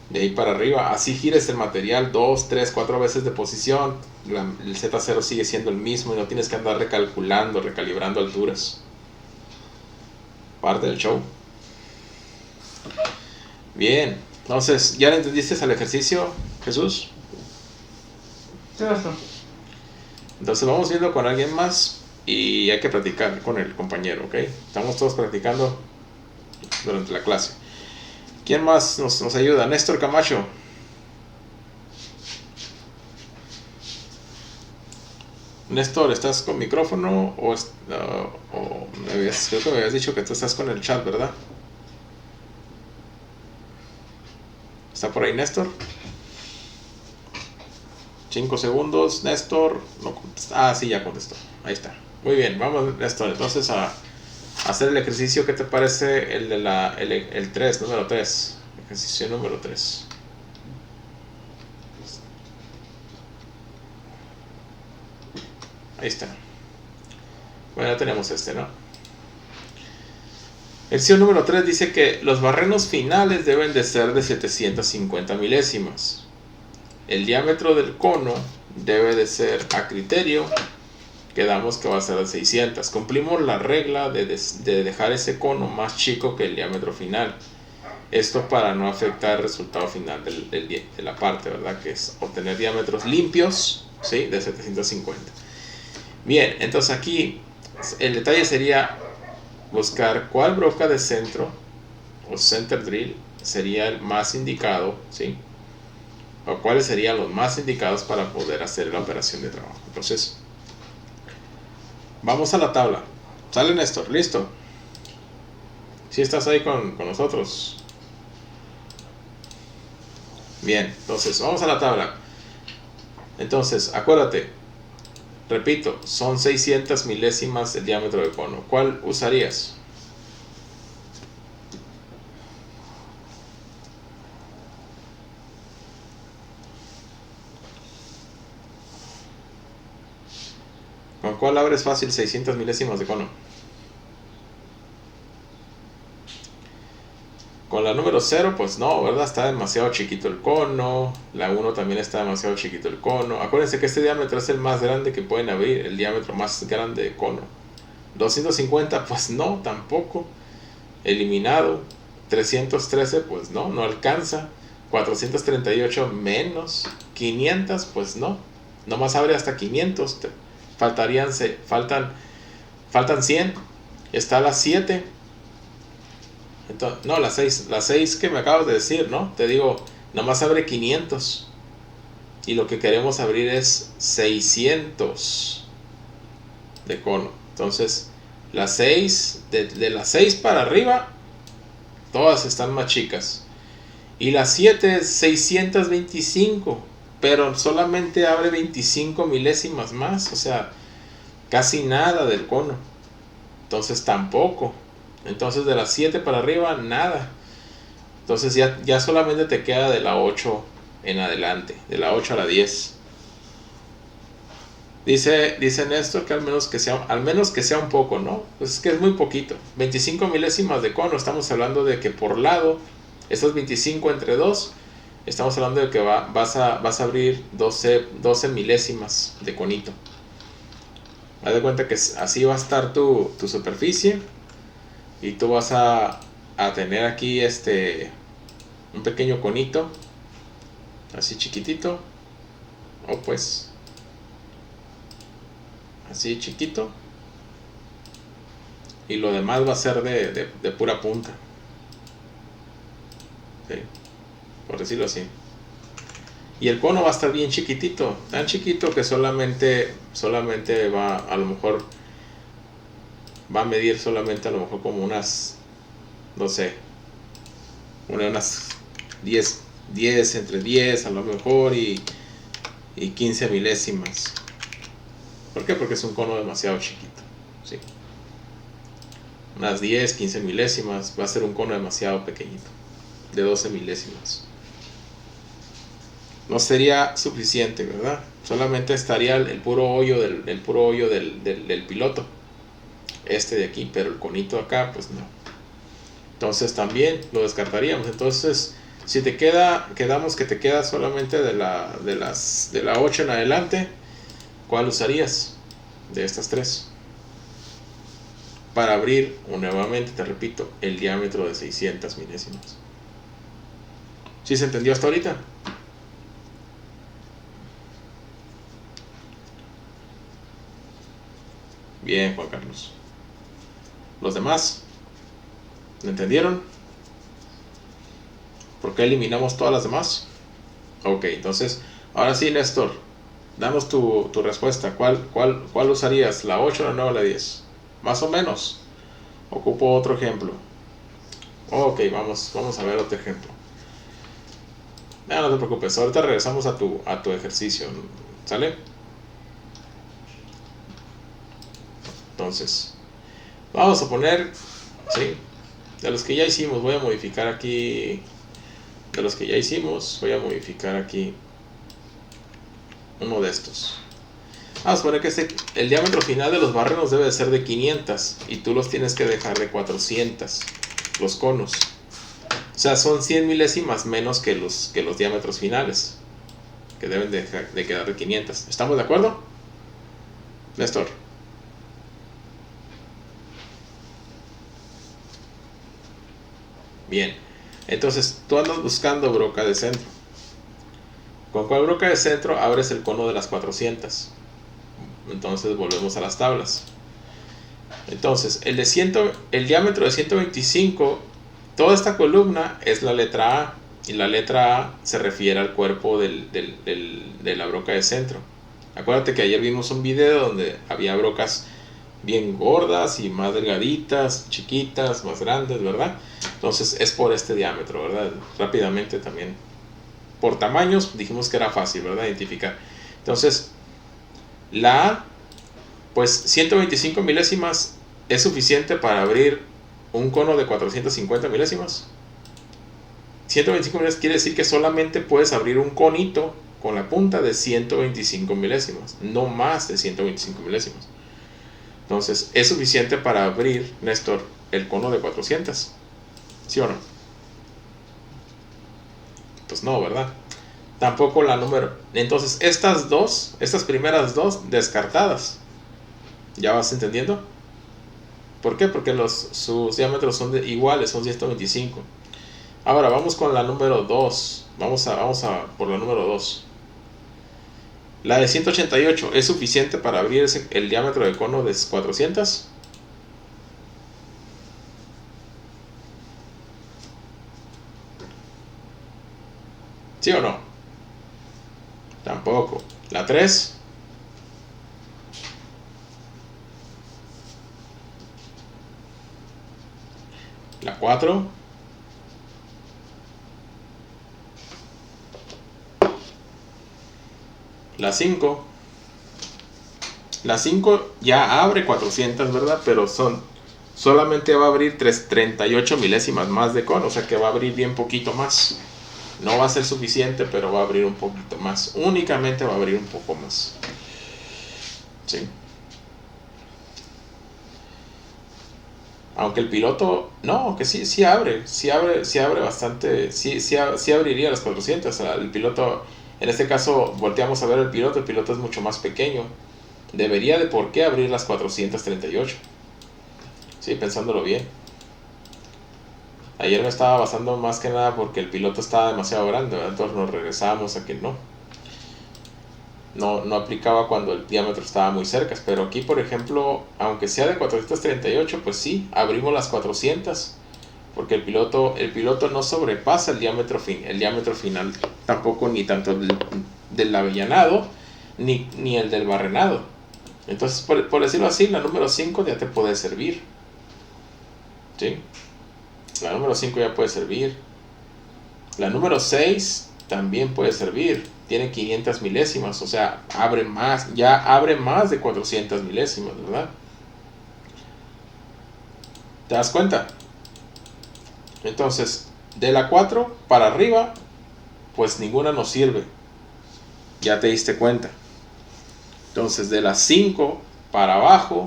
A: De ahí para arriba, así gires el material 2, 3, 4 veces de posición, el Z0 sigue siendo el mismo y no tienes que andar recalculando, recalibrando alturas. Parte del show. Bien, entonces, ¿ya le entendiste al ejercicio, Jesús?
D: Sí, basta.
A: Entonces vamos viendo con alguien más y hay que practicar con el compañero, ¿ok? Estamos todos practicando durante la clase. ¿Quién más nos ayuda? Néstor Camacho. Néstor, ¿estás con micrófono o creo que me habías dicho que tú estás con el chat, ¿verdad? ¿Está por ahí Néstor? 5 segundos, Néstor. No contesta. Ah, sí, ya contestó. Ahí está. Muy bien, vamos, Néstor. Entonces a hacer el ejercicio. ¿Qué te parece el de el 3, número 3? Ejercicio número 3. Ahí está. Bueno, ya tenemos ¿no? Ejercicio número 3 dice que los barrenos finales deben de ser de 750 milésimas. El diámetro del cono debe de ser a criterio. Quedamos que va a ser de 600. Cumplimos la regla de dejar ese cono más chico que el diámetro final. Esto para no afectar el resultado final de la parte, ¿verdad? Que es obtener diámetros limpios, ¿sí? De 750. Bien, entonces aquí el detalle sería buscar cuál broca de centro o center drill sería el más indicado, ¿sí? O cuáles serían los más indicados para poder hacer la operación de trabajo. Entonces, vamos a la tabla. Sale Néstor, listo. ¿Sí estás ahí con nosotros? Bien, entonces vamos a la tabla. Entonces, acuérdate, repito, son 600 milésimas el diámetro del cono. ¿Cuál usarías? ¿Con cuál abres fácil 600 milésimas de cono? Con la número 0, pues no, ¿verdad? Está demasiado chiquito el cono. La 1 también está demasiado chiquito el cono. Acuérdense que este diámetro es el más grande que pueden abrir, el diámetro más grande de cono. 250, pues no, tampoco. Eliminado. 313, pues no, no alcanza. 438 menos. 500, pues no. Nomás abre hasta 500. Faltan 100. Está la 7. Entonces, no, la 6 que me acabas de decir, ¿no? Te digo, nomás abre 500. Y lo que queremos abrir es 600 de cono. Entonces, las 6, de las 6 para arriba, todas están más chicas. Y la 7 es 625, pero solamente abre 25 milésimas más, o sea, casi nada del cono. Entonces tampoco. Entonces de las 7 para arriba, nada. Entonces ya solamente te queda de la 8 en adelante, de la 8 a la 10. Dice Néstor que al menos que sea un poco, ¿no? Pues es que es muy poquito. 25 milésimas de cono, estamos hablando de que por lado, estos 25 entre 2, estamos hablando de que vas a abrir 12 milésimas de conito. Haz de cuenta que así va a estar tu superficie. Y tú vas a tener aquí un pequeño conito, así chiquitito, o pues así chiquito, y lo demás va a ser de pura punta, ¿sí? Por decirlo así. Y el cono va a estar bien chiquitito, tan chiquito que solamente va, a lo mejor va a medir solamente a lo mejor como unas, no sé, unas 10 entre 10 a lo mejor y 15 milésimas. ¿Por qué? Porque es un cono demasiado chiquito, ¿sí? Unas 10, 15 milésimas va a ser un cono demasiado pequeñito, de 12 milésimas. No sería suficiente, ¿verdad? Solamente estaría el puro hoyo del piloto, de aquí, pero el conito acá, pues no. Entonces también lo descartaríamos. Entonces, si quedamos que te queda solamente de la 8 en adelante, ¿cuál usarías de estas 3? Para abrir, nuevamente te repito, el diámetro de 600 milésimas. ¿Sí se entendió hasta ahorita? Bien, Juan Carlos. ¿Los demás? ¿Lo entendieron? ¿Por qué eliminamos todas las demás? Ok, entonces, ahora sí, Néstor, danos tu respuesta. ¿Cuál usarías? ¿La 8, la 9 o la 10? Más o menos. Ocupo otro ejemplo. Ok, vamos a ver otro ejemplo. No te preocupes, ahorita regresamos a tu ejercicio. ¿Sale? Entonces, vamos a poner, ¿sí? De los que ya hicimos, voy a modificar aquí. De los que ya hicimos, voy a modificar aquí uno de estos. Vamos a poner que el diámetro final de los barrenos debe de ser de 500 y tú los tienes que dejar de 400, los conos. O sea, son 100 milésimas menos que los diámetros finales, que deben de quedar de 500. ¿Estamos de acuerdo, Néstor? Bien, entonces tú andas buscando broca de centro. ¿Con cuál broca de centro abres el cono de las 400? Entonces volvemos a las tablas. Entonces el diámetro de 125, toda esta columna es la letra A, y la letra A se refiere al cuerpo de la broca de centro. Acuérdate que ayer vimos un video donde había brocas bien gordas y más delgaditas, chiquitas, más grandes, ¿verdad? Entonces es por este diámetro, ¿verdad? Rápidamente también, por tamaños, dijimos que era fácil, ¿verdad? Identificar. Entonces, la A, pues 125 milésimas es suficiente para abrir un cono de 450 milésimas. 125 milésimas quiere decir que solamente puedes abrir un conito con la punta de 125 milésimas, no más de 125 milésimas. Entonces, ¿es suficiente para abrir, Néstor, el cono de 400? ¿Sí o no? Pues no, ¿verdad? Tampoco la número. Entonces, estas primeras dos, descartadas. ¿Ya vas entendiendo? ¿Por qué? Porque sus diámetros son iguales, son 125. Ahora, vamos con la número 2. Vamos a por la número 2. La de 188, ¿es suficiente para abrir el diámetro del cono de 400? ¿Sí o no? Tampoco. La 3. La 4. La 5. La 5 ya abre 400, ¿verdad? Pero solamente va a abrir 38 milésimas más de cono, o sea que va a abrir bien poquito más. No va a ser suficiente, pero va a abrir un poquito más. Únicamente va a abrir un poco más. ¿Sí? Aunque el piloto, no, que sí abre bastante, sí abriría las 400. O sea, el piloto, en este caso, volteamos a ver el piloto es mucho más pequeño. Debería de por qué abrir las 438. Sí, pensándolo bien. Ayer me estaba basando más que nada porque el piloto estaba demasiado grande, ¿verdad? Entonces nos regresábamos a que no aplicaba cuando el diámetro estaba muy cerca. Pero aquí, por ejemplo, aunque sea de 438, pues sí, abrimos las 400, porque el piloto no sobrepasa el diámetro final, tampoco ni tanto del avellanado ni el del barrenado. Entonces, por decirlo así, la número 5 ya te puede servir. ¿Sí? La número 5 ya puede servir. La número 6 también puede servir. Tiene 500 milésimas, o sea, abre más de 400 milésimas, ¿verdad? ¿Te das cuenta? Entonces, de la 4 para arriba, pues ninguna nos sirve. Ya te diste cuenta. Entonces, de la 5 para abajo,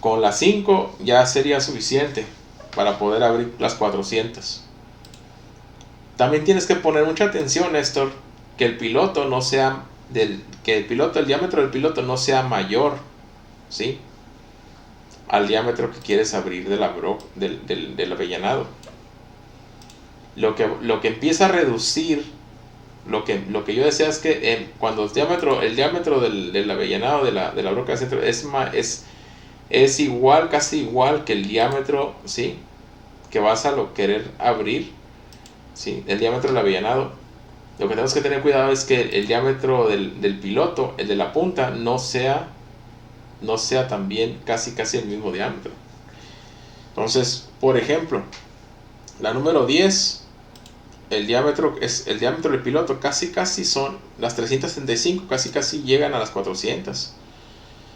A: con la 5 ya sería suficiente para poder abrir las 400. También tienes que poner mucha atención, Néstor, que el piloto no sea el diámetro del piloto no sea mayor, ¿sí?, al diámetro que quieres abrir del avellanado. Lo que empieza a reducir, lo que yo decía es que cuando el diámetro del avellanado de la broca de centro es igual, casi igual que el diámetro, ¿sí?, que vas a querer abrir, ¿sí?, el diámetro del avellanado. Lo que tenemos que tener cuidado es que el diámetro del piloto, el de la punta, no sea también casi el mismo diámetro. Entonces, por ejemplo, la número 10, el diámetro del piloto casi son las 375, casi llegan a las 400.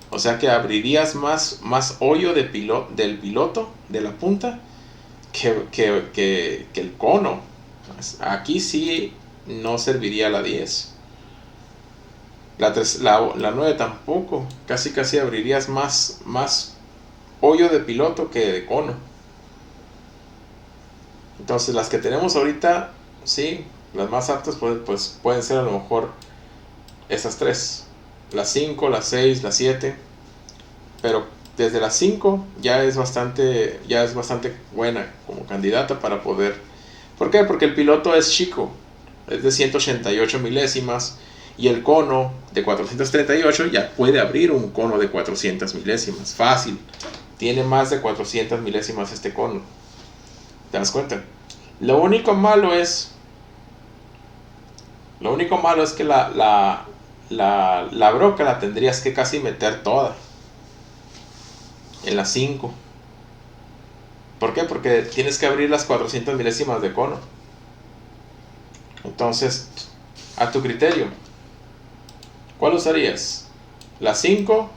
A: O sea que abrirías más hoyo del piloto, de la punta, que el cono. Aquí sí no serviría la 10. La 9 tampoco. Casi abrirías más hoyo de piloto que de cono. Entonces las que tenemos ahorita, sí, las más aptas pues pueden ser a lo mejor esas 3. La 5, la 6, la 7. Pero desde la 5 ya es bastante buena como candidata para poder. ¿Por qué? Porque el piloto es chico. Es de 188 milésimas. Y el cono de 438 ya puede abrir un cono de 400 milésimas. Fácil. Tiene más de 400 milésimas este cono. ¿Te das cuenta? Lo único malo es que la broca la tendrías que casi meter toda. en la 5. ¿Por qué? Porque tienes que abrir las 400 milésimas de cono. Entonces, a tu criterio, ¿cuál usarías? ¿La 5,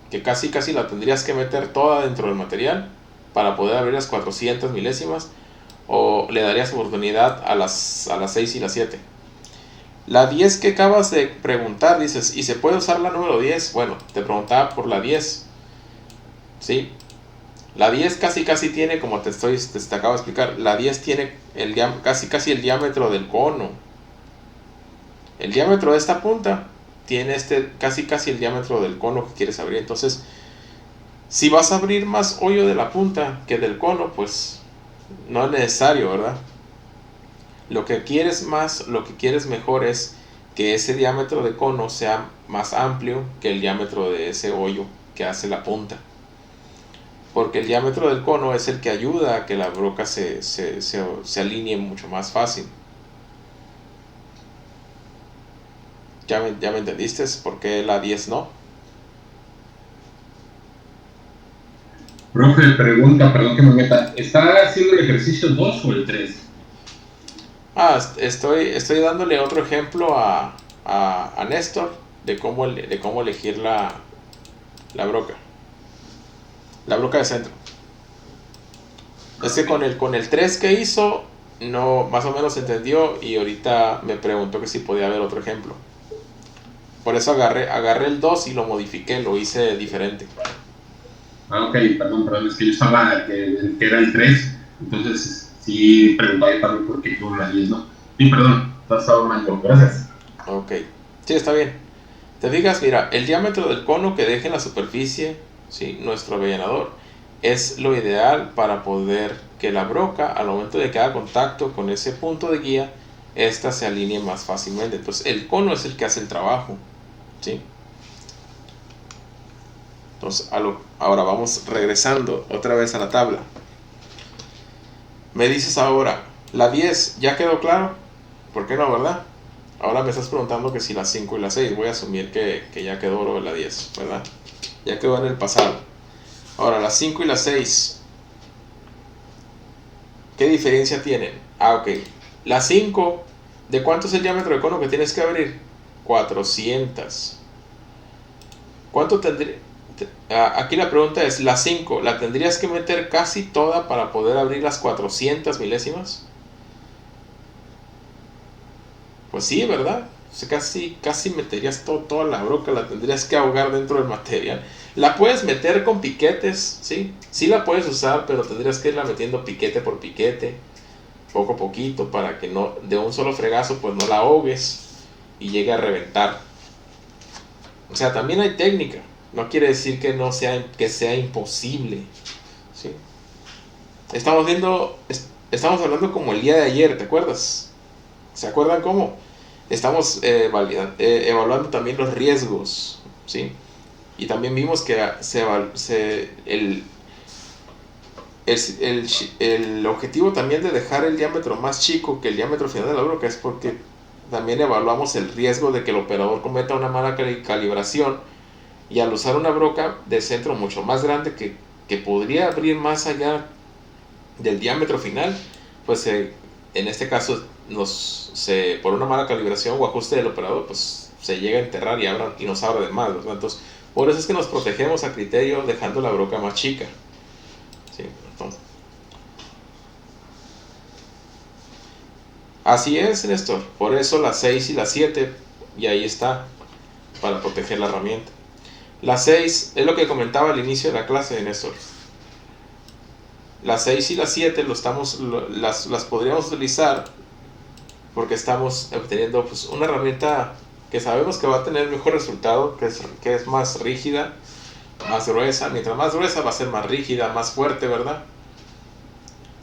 A: que casi la tendrías que meter toda dentro del material para poder abrir las 400 milésimas? ¿O le darías oportunidad a las 6 y la 7? La 10 que acabas de preguntar, dices, ¿y se puede usar la número 10? Bueno, te preguntaba por la 10. ¿Sí? La 10 casi tiene, como te acabo de explicar, la 10 tiene casi el diámetro del cono. El diámetro de esta punta tiene casi el diámetro del cono que quieres abrir. Entonces, si vas a abrir más hoyo de la punta que del cono, pues no es necesario, ¿verdad? Lo que quieres mejor es que ese diámetro de cono sea más amplio que el diámetro de ese hoyo que hace la punta. Porque el diámetro del cono es el que ayuda a que la broca se alinee mucho más fácil. ¿Ya me entendiste? ¿Por qué la 10 no?
E: Profe, pregunta, perdón que me meta. ¿Está haciendo el ejercicio 2 o el 3?
A: Estoy dándole otro ejemplo a Néstor de cómo elegir la broca. La broca de centro. Es que con el 3 que hizo, no, más o menos entendió, y ahorita me preguntó que si podía haber otro ejemplo. Por eso agarré el 2 y lo modifiqué, lo hice diferente.
E: Ok, perdón, es que yo estaba que era el 3, entonces sí preguntaba también por qué con la 10, ¿no? Sí, perdón, estaba mal, gracias.
A: Ok, sí, está bien. Te fijas, mira, el diámetro del cono que deje en la superficie, ¿sí?, nuestro avellanador, es lo ideal para poder que la broca, al momento de que haga contacto con ese punto de guía, esta se alinee más fácilmente. Entonces, el cono es el que hace el trabajo, ¿sí? Entonces, ahora vamos regresando otra vez a la tabla. Me dices ahora, la 10, ¿ya quedó claro? ¿Por qué no, verdad? Ahora me estás preguntando que si la 5 y la 6. Voy a asumir que ya quedó lo de la 10, ¿verdad? Ya quedó en el pasado. Ahora, la 5 y la 6, ¿qué diferencia tienen? Ok. La 5, ¿de cuánto es el diámetro de cono que tienes que abrir? 400. ¿Cuánto tendría? Aquí la pregunta es, la 5, ¿la tendrías que meter casi toda para poder abrir las 400 milésimas? Pues sí, ¿verdad? O sea, casi meterías toda la broca, la tendrías que ahogar dentro del material. La puedes meter con piquetes, ¿sí? Sí la puedes usar, pero tendrías que irla metiendo piquete por piquete, poco a poquito, para que no, de un solo fregazo, pues no la ahogues y llegue a reventar. O sea, también hay técnica. No quiere decir que sea imposible, ¿sí? Estamos hablando como el día de ayer, ¿te acuerdas? ¿Se acuerdan cómo? Estamos evaluando también los riesgos, ¿sí? Y también vimos que el objetivo también de dejar el diámetro más chico que el diámetro final de la broca es porque también evaluamos el riesgo de que el operador cometa una mala calibración, y al usar una broca de centro mucho más grande que podría abrir más allá del diámetro final, pues en este caso por una mala calibración o ajuste del operador, pues se llega a enterrar y nos abre de más, ¿verdad? Entonces, por eso es que nos protegemos a criterio dejando la broca más chica, ¿sí? Entonces, así es, Néstor. Por eso la 6 y la 7, y ahí está, para proteger la herramienta. La 6 es lo que comentaba al inicio de la clase de Néstor. La 6 y la 7 las podríamos utilizar porque estamos obteniendo, pues, una herramienta que sabemos que va a tener mejor resultado, que es más rígida, más gruesa. Mientras más gruesa va a ser más rígida, más fuerte, ¿verdad?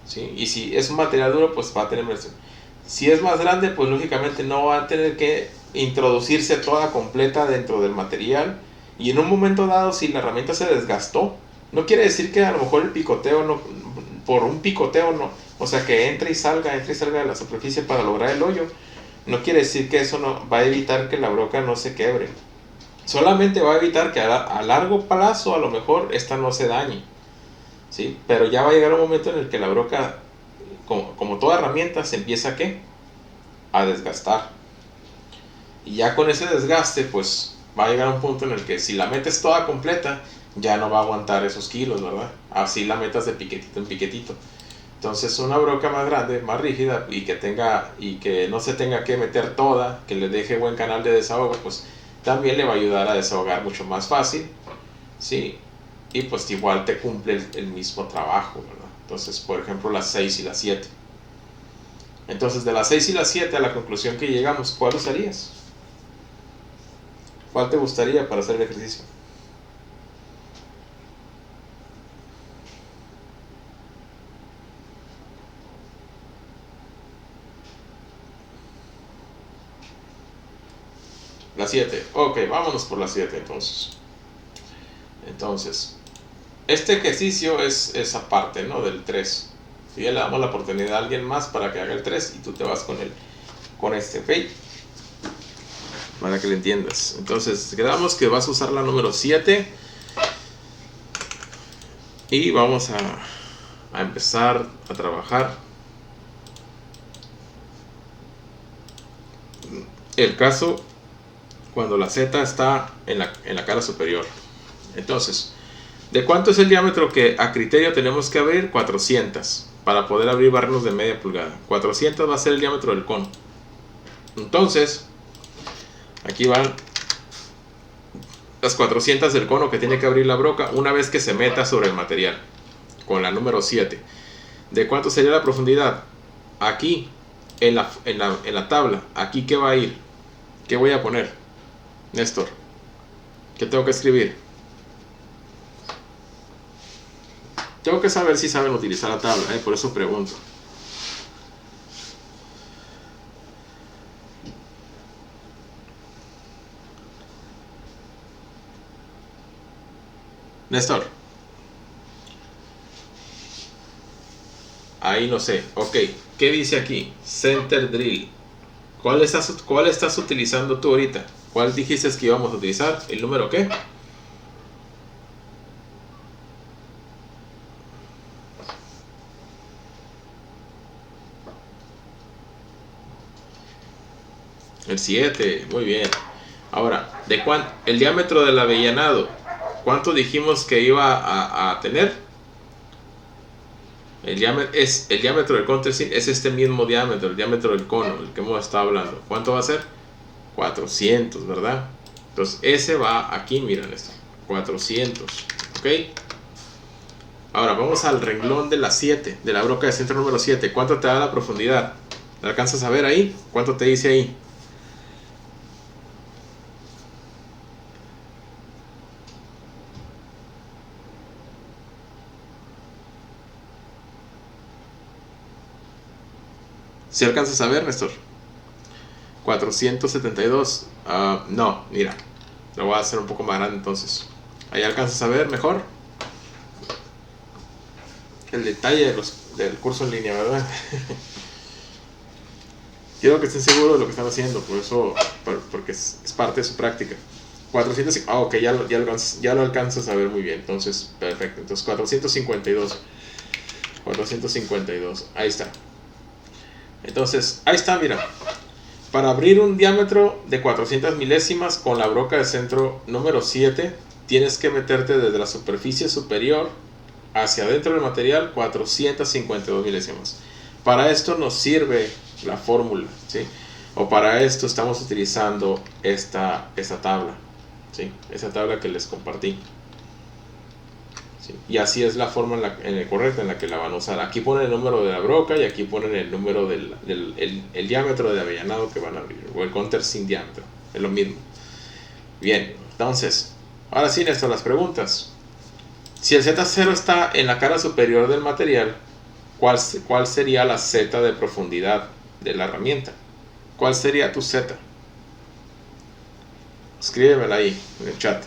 A: ¿Sí? Y si es un material duro, pues va a tener... Si es más grande, pues lógicamente no va a tener que introducirse toda completa dentro del material. Y en un momento dado, si la herramienta se desgastó, no quiere decir que a lo mejor el picoteo no, por un picoteo no, o sea, que entre y salga de la superficie para lograr el hoyo, no quiere decir que eso no va a evitar que la broca no se quebre, solamente va a evitar que a largo plazo a lo mejor esta no se dañe, ¿sí? Pero ya va a llegar un momento en el que la broca, como toda herramienta, se empieza ¿a qué? A desgastar. Y ya con ese desgaste, pues va a llegar a un punto en el que si la metes toda completa, ya no va a aguantar esos kilos, ¿verdad? Así la metas de piquetito en piquetito. Entonces una broca más grande, más rígida y que no se tenga que meter toda, que le deje buen canal de desahogo, pues también le va a ayudar a desahogar mucho más fácil, ¿sí? Y pues igual te cumple el mismo trabajo, ¿verdad? Entonces, por ejemplo, las 6 y las 7. Entonces, de las 6 y las 7 a la conclusión que llegamos, ¿cuál usarías? ¿Cuál te gustaría para hacer el ejercicio? La 7. Ok, vámonos por la 7 entonces. Entonces, este ejercicio es aparte, ¿no? Del 3. Si ya le damos la oportunidad a alguien más para que haga el 3 y tú te vas con este, ¿ok? Para que lo entiendas. Entonces, quedamos que vas a usar la número 7. Y vamos a empezar a trabajar el caso cuando la Z está en la cara superior. Entonces, ¿de cuánto es el diámetro que a criterio tenemos que abrir? 400 para poder abrir barrenos de media pulgada. 400 va a ser el diámetro del cono. Entonces, aquí van las 400 del cono que tiene que abrir la broca una vez que se meta sobre el material, con la número 7. ¿De cuánto sería la profundidad? Aquí, en la tabla, aquí ¿qué va a ir? ¿Qué voy a poner? Néstor, ¿qué tengo que escribir? Tengo que saber si saben utilizar la tabla, por eso pregunto. Néstor. Ahí no sé. Ok, ¿qué dice aquí? Center drill. ¿Cuál estás utilizando tú ahorita? ¿Cuál dijiste que íbamos a utilizar? ¿El número qué? El 7, muy bien. Ahora, el diámetro del avellanado, ¿cuánto dijimos que iba a tener? El diámetro del countersink es este mismo diámetro, el diámetro del cono, el que hemos estado hablando. ¿Cuánto va a ser? 400, ¿verdad? Entonces ese va aquí, miren esto, 400, ¿ok? Ahora vamos al renglón de la 7, de la broca de centro número 7. ¿Cuánto te da la profundidad? ¿Te alcanzas a ver ahí? ¿Cuánto te dice ahí? ¿Si alcanzas a ver, Néstor? 472. No, mira. Lo voy a hacer un poco más grande entonces. ¿Ahí alcanzas a ver mejor? El detalle del curso en línea, ¿verdad? Quiero que estén seguros de lo que están haciendo, por eso, porque es parte de su práctica. 400, ok, ya lo alcanzas a ver muy bien, entonces, perfecto. Entonces, 452. 452, ahí está. Entonces, ahí está, mira. Para abrir un diámetro de 400 milésimas con la broca de centro número 7, tienes que meterte desde la superficie superior hacia adentro del material 452 milésimas. Para esto nos sirve la fórmula, ¿sí? O para esto estamos utilizando esta tabla, ¿sí? Esa tabla que les compartí. ¿Sí? Y así es la forma correcta en la que la van a usar. Aquí ponen el número de la broca y aquí ponen el número el diámetro de avellanado que van a abrir, o el countersink diámetro, es lo mismo. Bien, entonces, ahora sí, Néstor, las preguntas. Si el Z0 está en la cara superior del material, ¿cuál sería la Z de profundidad de la herramienta? ¿Cuál sería tu Z? Escríbemela ahí en el chat.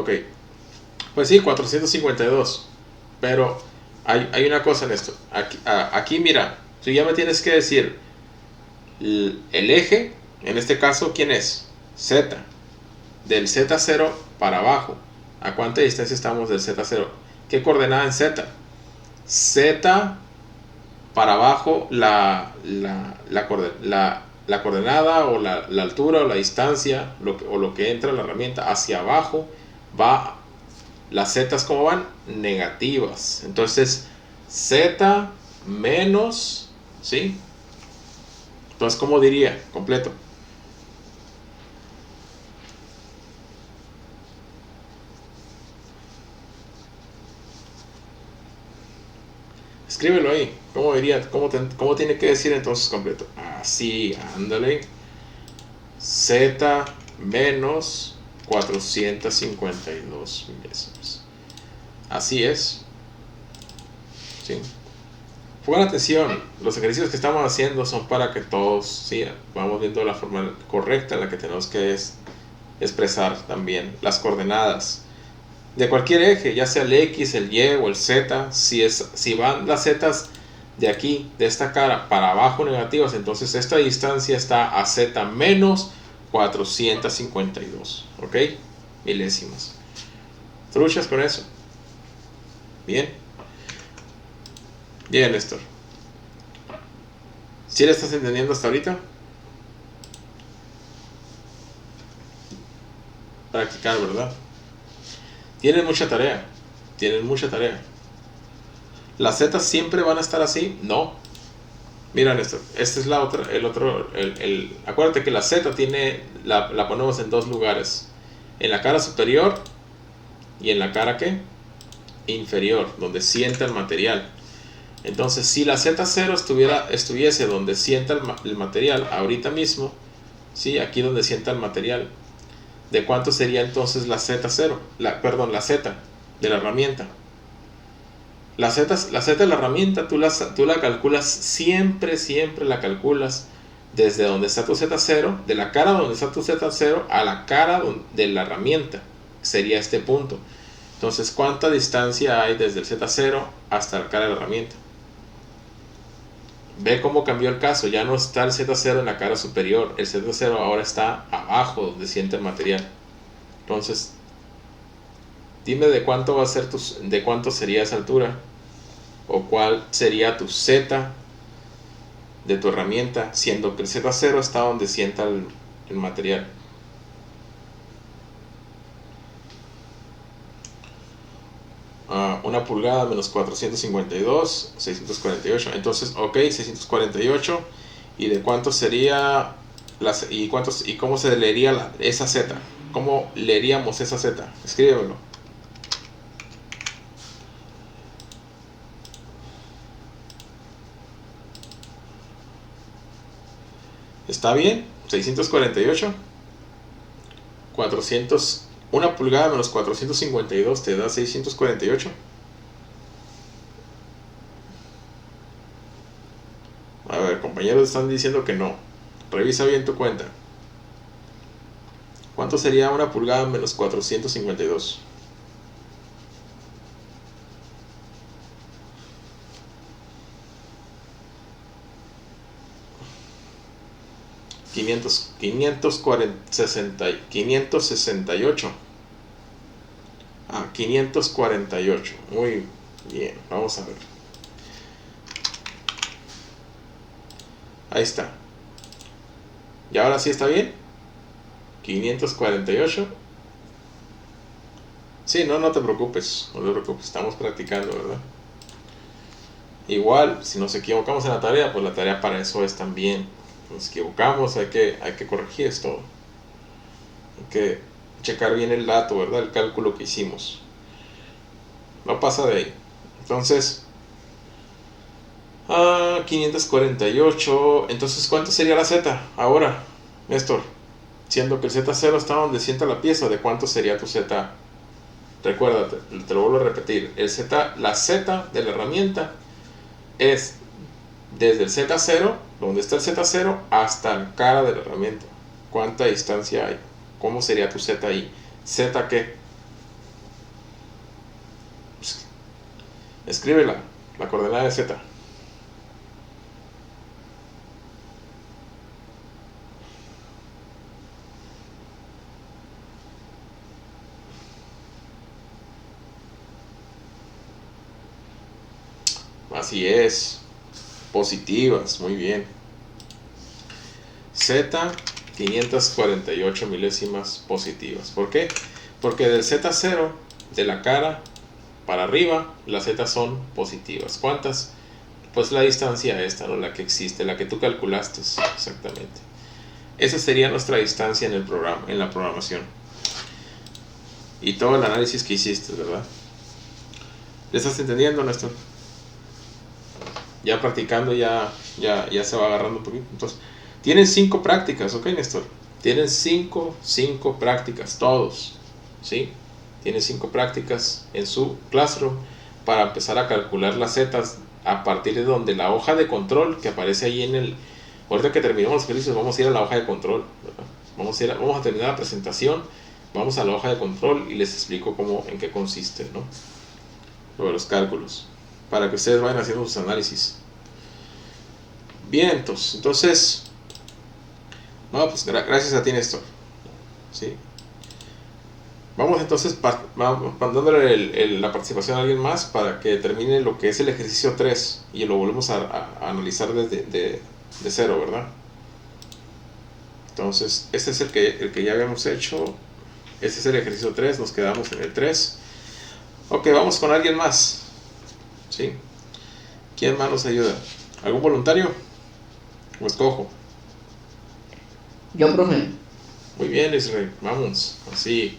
A: Ok. Pues sí, 452. Pero hay una cosa en esto. Aquí mira, tú ya me tienes que decir el eje, en este caso, ¿quién es? Z. Del Z0 para abajo. ¿A cuánta distancia estamos del Z0? ¿Qué coordenada en Z? Z para abajo, la coordenada o la altura o la distancia o lo que entra en la herramienta hacia abajo va. Las zetas, ¿cómo van? Negativas. Entonces, z menos, ¿sí? Entonces, ¿cómo diría? Completo. Escríbelo ahí. ¿Cómo diría? ¿Cómo tiene que decir entonces completo? Así, ándale. Z menos 452 milésimas. Así es. ¿Sí? Pongan atención. Los ejercicios que estamos haciendo son para que todos, ¿sí? Vamos viendo la forma correcta en la que tenemos que expresar también las coordenadas de cualquier eje, ya sea el X, el Y o el Z. Si van las zetas de aquí, de esta cara, para abajo negativas, entonces esta distancia está a Z menos 452, ¿ok? Milésimas. Truchas con eso. Bien. Bien, Néstor. ¿Sí le estás entendiendo hasta ahorita? Practicar, ¿verdad? Tienen mucha tarea. Tienen mucha tarea. ¿Las zetas siempre van a estar así? No. Mira, Néstor, esta es la otra, acuérdate que la Z la ponemos en dos lugares. En la cara superior y en la cara, ¿qué? Inferior, donde sienta el material. Entonces, si la Z0 estuviese donde sienta el material, ahorita mismo, ¿sí? Aquí donde sienta el material, ¿de cuánto sería entonces la Z0? La Z de la herramienta. La Z de la herramienta tú la calculas siempre la calculas desde donde está tu Z0, de la cara donde está tu Z0 a la cara de la herramienta. Sería este punto. Entonces, ¿cuánta distancia hay desde el Z0 hasta la cara de la herramienta? Ve cómo cambió el caso. Ya no está el Z0 en la cara superior. El Z0 ahora está abajo donde siente el material. Entonces, dime de cuánto va a ser de cuánto sería esa altura, o cuál sería tu Z de tu herramienta, siendo que el Z0 está donde sienta el material. Una pulgada menos 452, 648. Entonces, ok, 648. ¿Y de cuánto sería y cómo se leería esa Z? ¿Cómo leeríamos esa Z? Escríbelo. ¿Está bien? 648. 1 pulgada menos 452 te da 648. A ver, compañeros están diciendo que no. Revisa bien tu cuenta. ¿Cuánto sería 1 pulgada menos 452? $568. 548. Muy bien, vamos a ver. Ahí está. ¿Y ahora sí está bien? 548. Sí, no te preocupes, estamos practicando, ¿verdad? Igual, si nos equivocamos en la tarea, pues la tarea para eso es también. Nos equivocamos, hay que corregir esto. Hay que checar bien el dato, ¿verdad? El cálculo que hicimos. No pasa de ahí. Entonces, 548. Entonces, ¿cuánto sería la Z ahora, Néstor? Siendo que el Z0 está donde sienta la pieza, ¿de cuánto sería tu Z? Recuérdate, te lo vuelvo a repetir. La Z de la herramienta es desde el Z0, donde está el Z0, hasta la cara de la herramienta. ¿Cuánta distancia hay? ¿Cómo sería tu Z ahí? ¿Z qué? Escríbela, la coordenada de Z. Así es. Positivas, muy bien. Z, 548 milésimas positivas. ¿Por qué? Porque del Z0, de la cara para arriba, las Z son positivas. ¿Cuántas? Pues la distancia esta, ¿no? La que existe, la que tú calculaste exactamente. Esa sería nuestra distancia en el programa, en la programación. Y todo el análisis que hiciste, ¿verdad? ¿Le estás entendiendo, Néstor? Ya practicando ya se va agarrando un poquito. Entonces, tienen 5 prácticas, ¿ok, Néstor? Tienen 5 prácticas, todos, ¿sí? Tienen 5 prácticas en su Classroom para empezar a calcular las zetas a partir de donde la hoja de control que aparece ahí en el... Ahorita que terminemos los ejercicios vamos a ir a la hoja de control, ¿verdad? Vamos a terminar la presentación, vamos a la hoja de control y les explico en qué consiste, ¿no? Lo de los cálculos, para que ustedes vayan haciendo sus análisis. Bien, entonces no, pues gracias a ti, Néstor. ¿Sí? Vamos entonces dándole la participación a alguien más para que termine lo que es el ejercicio 3 y lo volvemos a analizar de cero, ¿verdad? Entonces, este es el que ya habíamos hecho. Este es el ejercicio 3, nos quedamos en el 3. Ok, vamos con alguien más. ¿Sí? ¿Quién más nos ayuda? ¿Algún voluntario? ¿O escojo?
D: Yo, profe.
A: Muy bien, Israel. Vamos, así.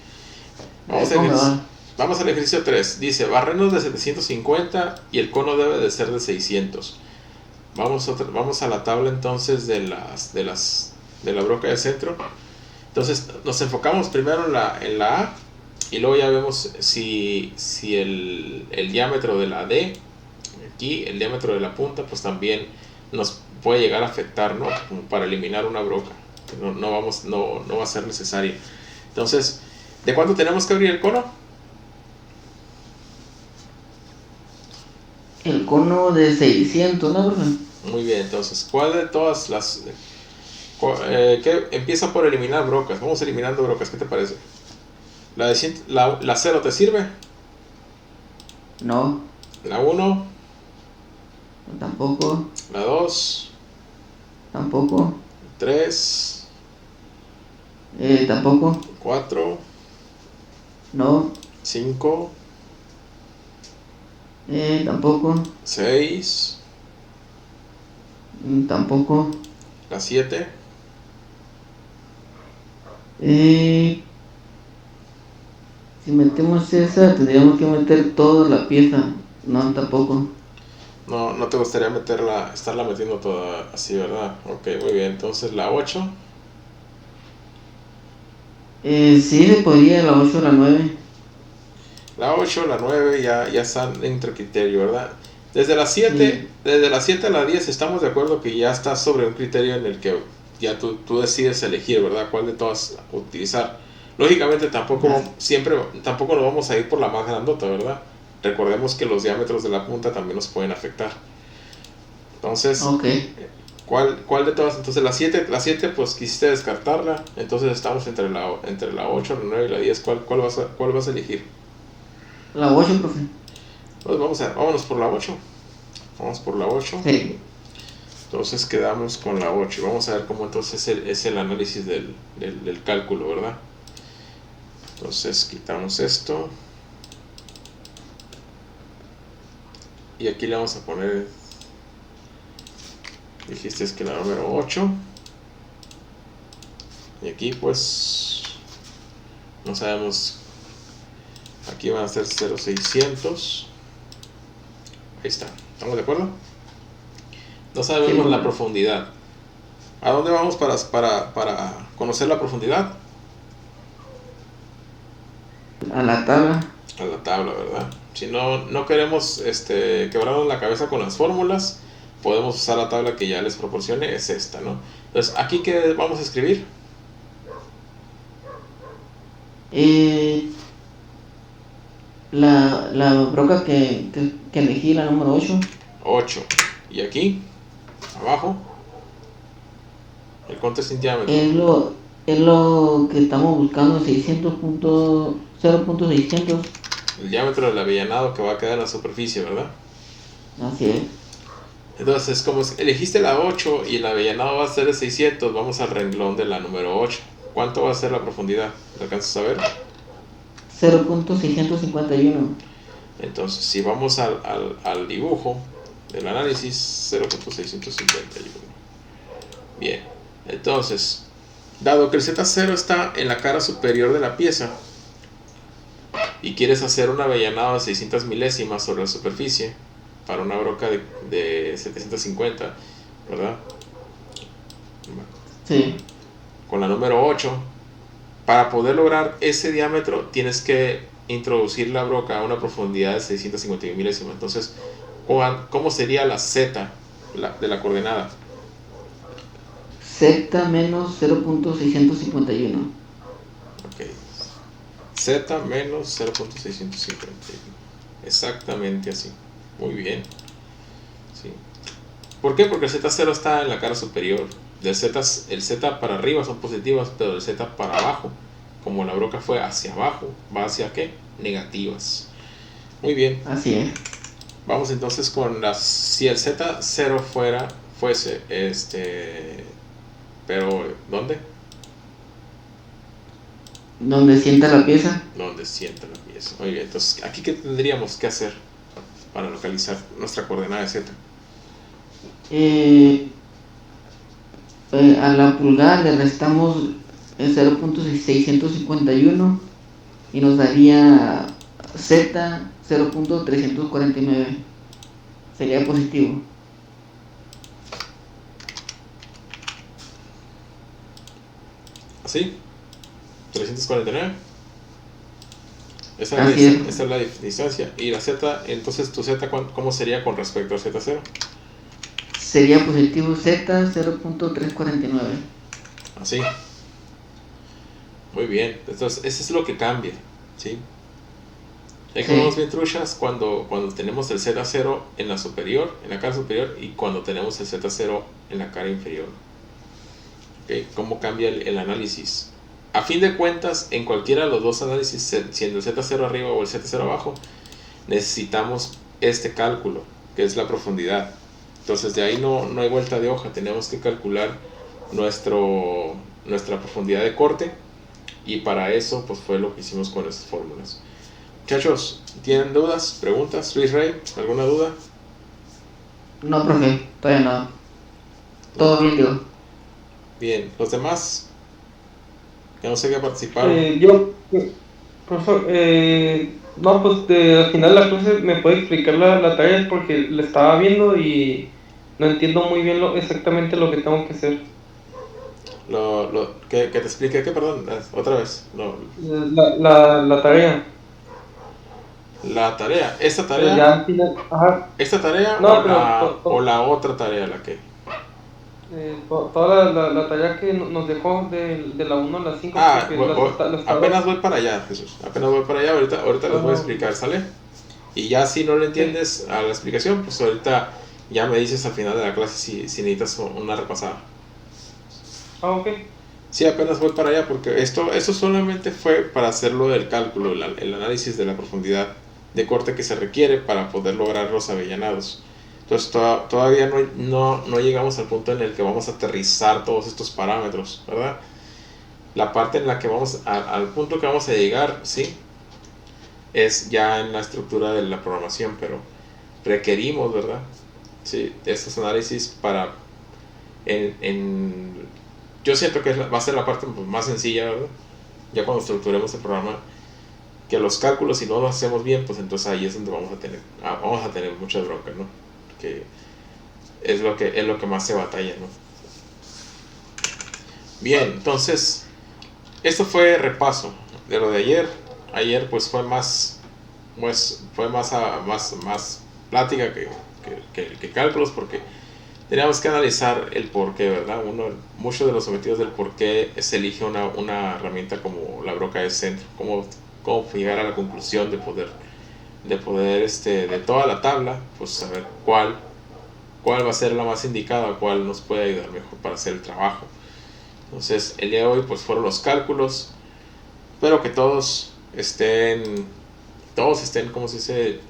A: Vamos al ejercicio 3. Dice, barrenos de 750 y el cono debe de ser de 600. Vamos a la tabla entonces de la broca del centro. Entonces nos enfocamos primero en la A y luego ya vemos si el diámetro de la D, aquí el diámetro de la punta, pues también nos puede llegar a afectar, ¿no? Como para eliminar una broca. No va a ser necesario. Entonces, ¿de cuánto tenemos que abrir el cono?
D: El cono de 600, ¿no, profe?
A: Muy bien, entonces, ¿cuál de todas las... que empieza por eliminar brocas? Vamos eliminando brocas, ¿qué te parece? ¿La 0 te sirve?
D: No.
A: ¿La 1?
D: Tampoco.
A: ¿La 2?
D: Tampoco.
A: 3.
D: Tampoco.
A: 4.
D: No.
A: 5.
D: Tampoco.
A: 6.
D: Tampoco.
A: La 7.
D: Si metemos esa, tendríamos que meter toda la pieza. No, tampoco.
A: No te gustaría estarla metiendo toda así, ¿verdad? Ok, muy bien. Entonces la 8.
D: Sí, se podría la 8 o la 9.
A: La 8, la 9 ya están entre criterio, ¿verdad? Desde la 7 a la 10 estamos de acuerdo que ya está sobre un criterio en el que ya tú decides elegir, ¿verdad? ¿Cuál de todas utilizar? Lógicamente tampoco nos vamos a ir por la más grandota, ¿verdad? Recordemos que los diámetros de la punta también nos pueden afectar. Entonces,
D: okay.
A: ¿Cuál de todas? Entonces la 7 pues quisiste descartarla, entonces estamos entre la 8, la 9 y la 10. ¿Cuál vas a elegir?
D: La 8, profe.
A: Pues vámonos por la 8. Vamos por la 8.
D: Sí.
A: Entonces quedamos con la 8. Vamos a ver cómo entonces es el análisis del cálculo, ¿verdad? Entonces quitamos esto. Y aquí le vamos a poner... Dijiste que la número 8. Y aquí pues... No sabemos... Aquí van a ser 0,600. Ahí está. ¿Estamos de acuerdo? No sabemos la profundidad. ¿A dónde vamos para conocer la profundidad?
D: A la tabla.
A: A la tabla, ¿verdad? Si no queremos quebrarnos la cabeza con las fórmulas, podemos usar la tabla que ya les proporcione, es esta, ¿no? Entonces, ¿aquí qué vamos a escribir?
F: La broca que elegí, la número 8.
A: 8. Y aquí, abajo, el contesting diámetro.
F: Es lo que estamos buscando, 0.600.
A: El diámetro del avellanado que va a quedar en la superficie, ¿verdad?
F: Así es.
A: Entonces, como elegiste la 8 y el avellanado va a ser de 600, vamos al renglón de la número 8. ¿Cuánto va a ser la profundidad? ¿Lo alcanzas a ver?
F: 0.651.
A: Entonces, si vamos al dibujo del análisis, 0.651. Bien, entonces, dado que el Z0 está en la cara superior de la pieza y quieres hacer un avellanado de 600 milésimas sobre la superficie para una broca de 750, ¿verdad?
F: Sí.
A: Con la número 8, para poder lograr ese diámetro tienes que introducir la broca a una profundidad de 651 milésimas. Entonces, ¿cómo sería la Z de la coordenada?
F: Z menos 0.651.
A: Ok. Z menos 0.651. Exactamente así. Muy bien. Sí. ¿Por qué? Porque el Z0 está en la cara superior. El Z para arriba son positivas, pero el Z para abajo, como la broca fue hacia abajo, ¿va hacia qué? Negativas. Muy bien.
F: Así es.
A: Vamos entonces con si el Z0 fuese pero ¿dónde?
F: Donde sienta la pieza.
A: Donde sienta la pieza. Muy bien, entonces aquí ¿qué tendríamos que hacer para localizar nuestra coordenada de Z?
F: A la pulgada le restamos el 0.651 y nos daría Z 0.349. Sería positivo.
A: ¿Así? 349. Esa
F: Así
A: es la distancia. Y la Z, entonces tu Z, ¿cómo sería con respecto al Z0?
F: Sería positivo Z 0.349.
A: Así. Muy bien. Entonces, eso es lo que cambia. ¿Sí? Hay que vernos bien truchas cuando tenemos el Z0 en la superior, en la cara superior, y cuando tenemos el Z0 en la cara inferior. ¿Okay? ¿Cómo cambia el análisis? A fin de cuentas, en cualquiera de los dos análisis, siendo el Z0 arriba o el Z0 abajo, necesitamos este cálculo, que es la profundidad. Entonces de ahí no hay vuelta de hoja, tenemos que calcular nuestra profundidad de corte, y para eso pues fue lo que hicimos con esas fórmulas. Muchachos, ¿tienen dudas, preguntas? Luis Rey, ¿alguna duda?
F: No, profe, todavía no. Todo bien, digo.
A: Bien, los demás que no sé qué participaron.
D: Profesor, no, pues al final de la clase me puede explicar la tarea porque la estaba viendo y no entiendo muy bien exactamente lo que tengo que hacer.
A: Que te explique, ¿qué? Perdón, otra vez.
D: La tarea.
A: La tarea, esta
D: Pero
A: tarea,
D: ya al final, ajá,
A: esta tarea
D: no,
A: o la otra tarea, la que.
D: toda la tarea que nos dejó de la 1 a la 5.
A: Apenas voy para allá, Jesús. Apenas voy para allá, ahorita les voy a explicar, ¿sale? Y ya si no le entiendes a la explicación, pues ahorita ya me dices al final de la clase si necesitas una repasada.
D: Ok.
A: Sí, apenas voy para allá porque esto solamente fue para hacerlo del cálculo, el análisis de la profundidad de corte que se requiere para poder lograr los avellanados. Entonces todavía no llegamos al punto en el que vamos a aterrizar todos estos parámetros, ¿verdad? La parte en la que al punto que vamos a llegar, sí, es ya en la estructura de la programación, pero requerimos, ¿verdad? Sí, estos análisis para yo siento que va a ser la parte más sencilla, ¿verdad? Ya cuando estructuremos el programa, que los cálculos, si no los hacemos bien, pues entonces ahí es donde vamos a tener muchas broncas, ¿no? Que es lo que más se batalla, ¿no? Bien, entonces esto fue repaso de lo de ayer. Ayer pues fue más plática que cálculos, porque teníamos que analizar el porqué, ¿verdad? Muchos de los objetivos del porqué se elige una herramienta como la broca de centro, cómo llegar a la conclusión de poder de toda la tabla, pues saber cuál va a ser la más indicada, cuál nos puede ayudar mejor para hacer el trabajo. Entonces el día de hoy pues fueron los cálculos. Espero que todos estén, como se dice,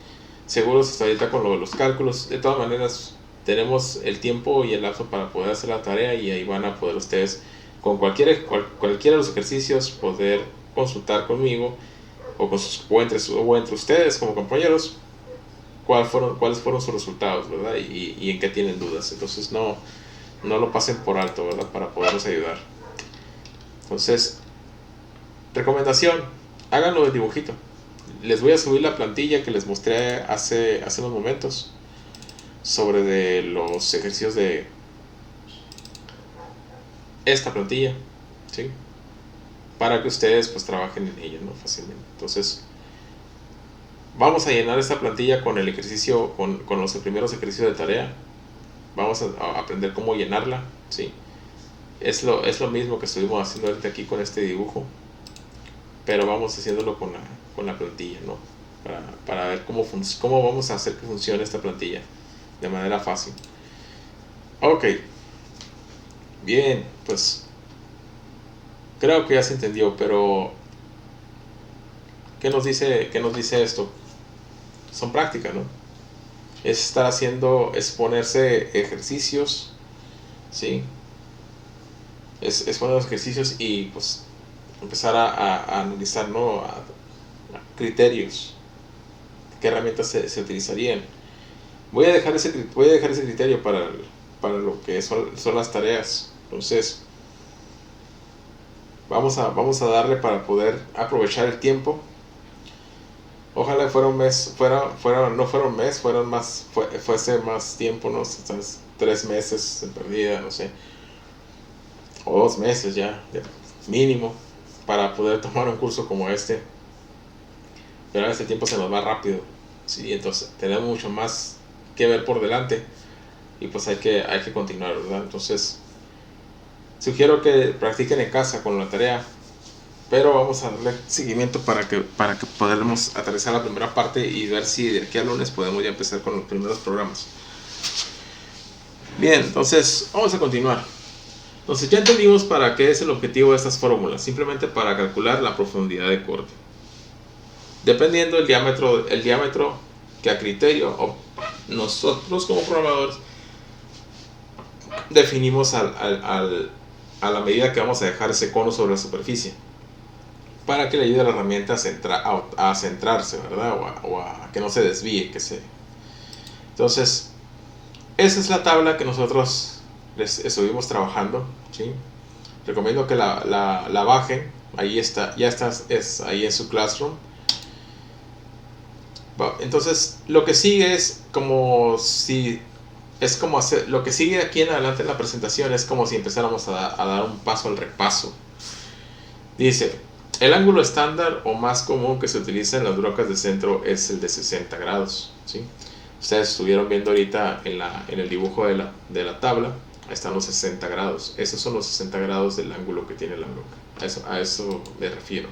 A: seguros hasta ahorita con lo de los cálculos. De todas maneras, tenemos el tiempo y el lapso para poder hacer la tarea, y ahí van a poder ustedes, con cualquiera de los ejercicios, poder consultar conmigo o entre ustedes como compañeros cuáles fueron sus resultados, ¿verdad? Y en qué tienen dudas. Entonces no lo pasen por alto, ¿verdad? Para podernos ayudar. Entonces, recomendación, háganlo de dibujito. Les voy a subir la plantilla que les mostré hace unos momentos sobre de los ejercicios de esta plantilla, ¿sí? Para que ustedes pues trabajen en ella, ¿no? Fácilmente. Entonces, vamos a llenar esta plantilla con el ejercicio, con los primeros ejercicios de tarea. Vamos a aprender cómo llenarla, ¿sí? Es lo mismo que estuvimos haciendo ahorita aquí con este dibujo, pero vamos haciéndolo con la plantilla, ¿no? Para ver cómo vamos a hacer que funcione esta plantilla de manera fácil. Ok, bien, pues creo que ya se entendió, pero ¿qué nos dice esto? Son prácticas, ¿no? Es ponerse ejercicios, ¿sí? Es poner los ejercicios y pues empezar a analizar, ¿no? A criterios, qué herramientas se utilizarían. Voy a dejar ese criterio para lo que son las tareas. Entonces vamos a darle para poder aprovechar el tiempo. Ojalá fuera un mes, fuese más tiempo, ¿no? 3 meses en perdida, no sé, o 2 meses ya mínimo, para poder tomar un curso como este. Pero a este tiempo se nos va rápido, ¿sí? Entonces tenemos mucho más que ver por delante, y pues hay que continuar, ¿verdad? Entonces sugiero que practiquen en casa con la tarea, pero vamos a darle seguimiento para que podamos aterrizar la primera parte y ver si de aquí al lunes podemos ya empezar con los primeros programas. Bien, entonces vamos a continuar. Entonces ya entendimos para qué es el objetivo de estas fórmulas, simplemente para calcular la profundidad de corte. Dependiendo del diámetro que a criterio o nosotros como programadores definimos a la medida que vamos a dejar ese cono sobre la superficie, para que le ayude a la herramienta a centrarse, ¿verdad? O a que no se desvíe, Entonces, esa es la tabla que nosotros les estuvimos trabajando, ¿sí? Recomiendo que la bajen. Ahí está, ahí en su Classroom. Entonces, lo que sigue lo que sigue aquí en adelante en la presentación es como si empezáramos a dar un paso al repaso. Dice: el ángulo estándar o más común que se utiliza en las brocas de centro es el de 60 grados, ¿sí? Ustedes estuvieron viendo ahorita en el dibujo de la tabla, ahí están los 60 grados. Esos son los 60 grados del ángulo que tiene la broca. A eso me refiero.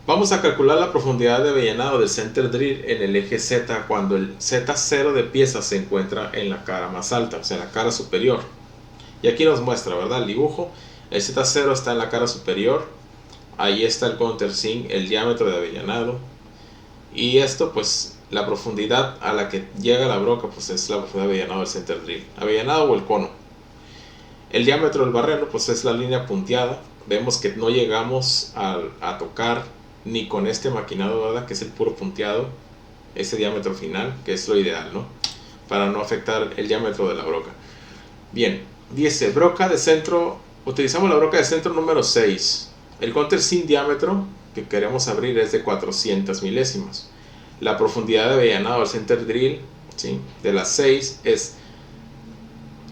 A: Vamos a calcular la profundidad de avellanado del center drill en el eje Z cuando el Z0 de pieza se encuentra en la cara más alta, o sea, en la cara superior. Y aquí nos muestra, ¿verdad? El dibujo. El Z0 está en la cara superior. Ahí está el countersink, el diámetro de avellanado. Y esto, pues, la profundidad a la que llega la broca, pues es la profundidad de avellanado del center drill. Avellanado o el cono. El diámetro del barreno, pues es la línea punteada. Vemos que no llegamos a tocar ni con este maquinado, ¿verdad? Que es el puro punteado, ese diámetro final, que es lo ideal, ¿no? Para no afectar el diámetro de la broca. Bien, dice broca de centro. Utilizamos la broca de centro número 6. El countersink diámetro que queremos abrir es de 400 milésimas. La profundidad de avellanado del center drill, ¿sí?, de las 6 es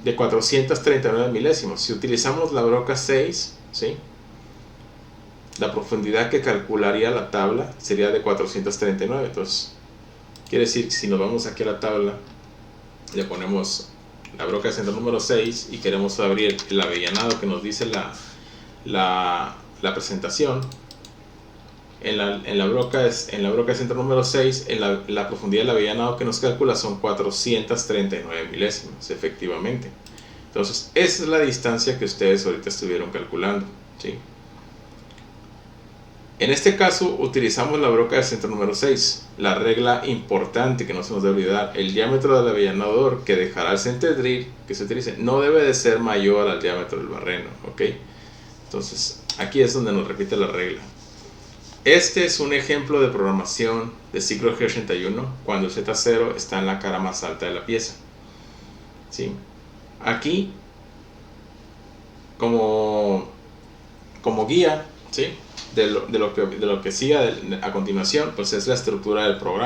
A: de 439 milésimas. Si utilizamos la broca 6, ¿sí?, la profundidad que calcularía la tabla sería de 439. Entonces, quiere decir que si nos vamos aquí a la tabla, le ponemos la broca de centro número 6 y queremos abrir el avellanado que nos dice la presentación, En la broca de centro número 6, la profundidad del avellanado que nos calcula son 439 milésimas, efectivamente. Entonces, esa es la distancia que ustedes ahorita estuvieron calculando, ¿sí? En este caso, utilizamos la broca del centro número 6. La regla importante que no se nos debe olvidar: el diámetro del avellanador que dejará el center drill que se utilice no debe de ser mayor al diámetro del barreno, ¿ok? Entonces, aquí es donde nos repite la regla. Este es un ejemplo de programación de ciclo G81 cuando el Z0 está en la cara más alta de la pieza, ¿sí? Aquí, como guía, ¿sí?, de lo que sigue a continuación, pues es la estructura del programa.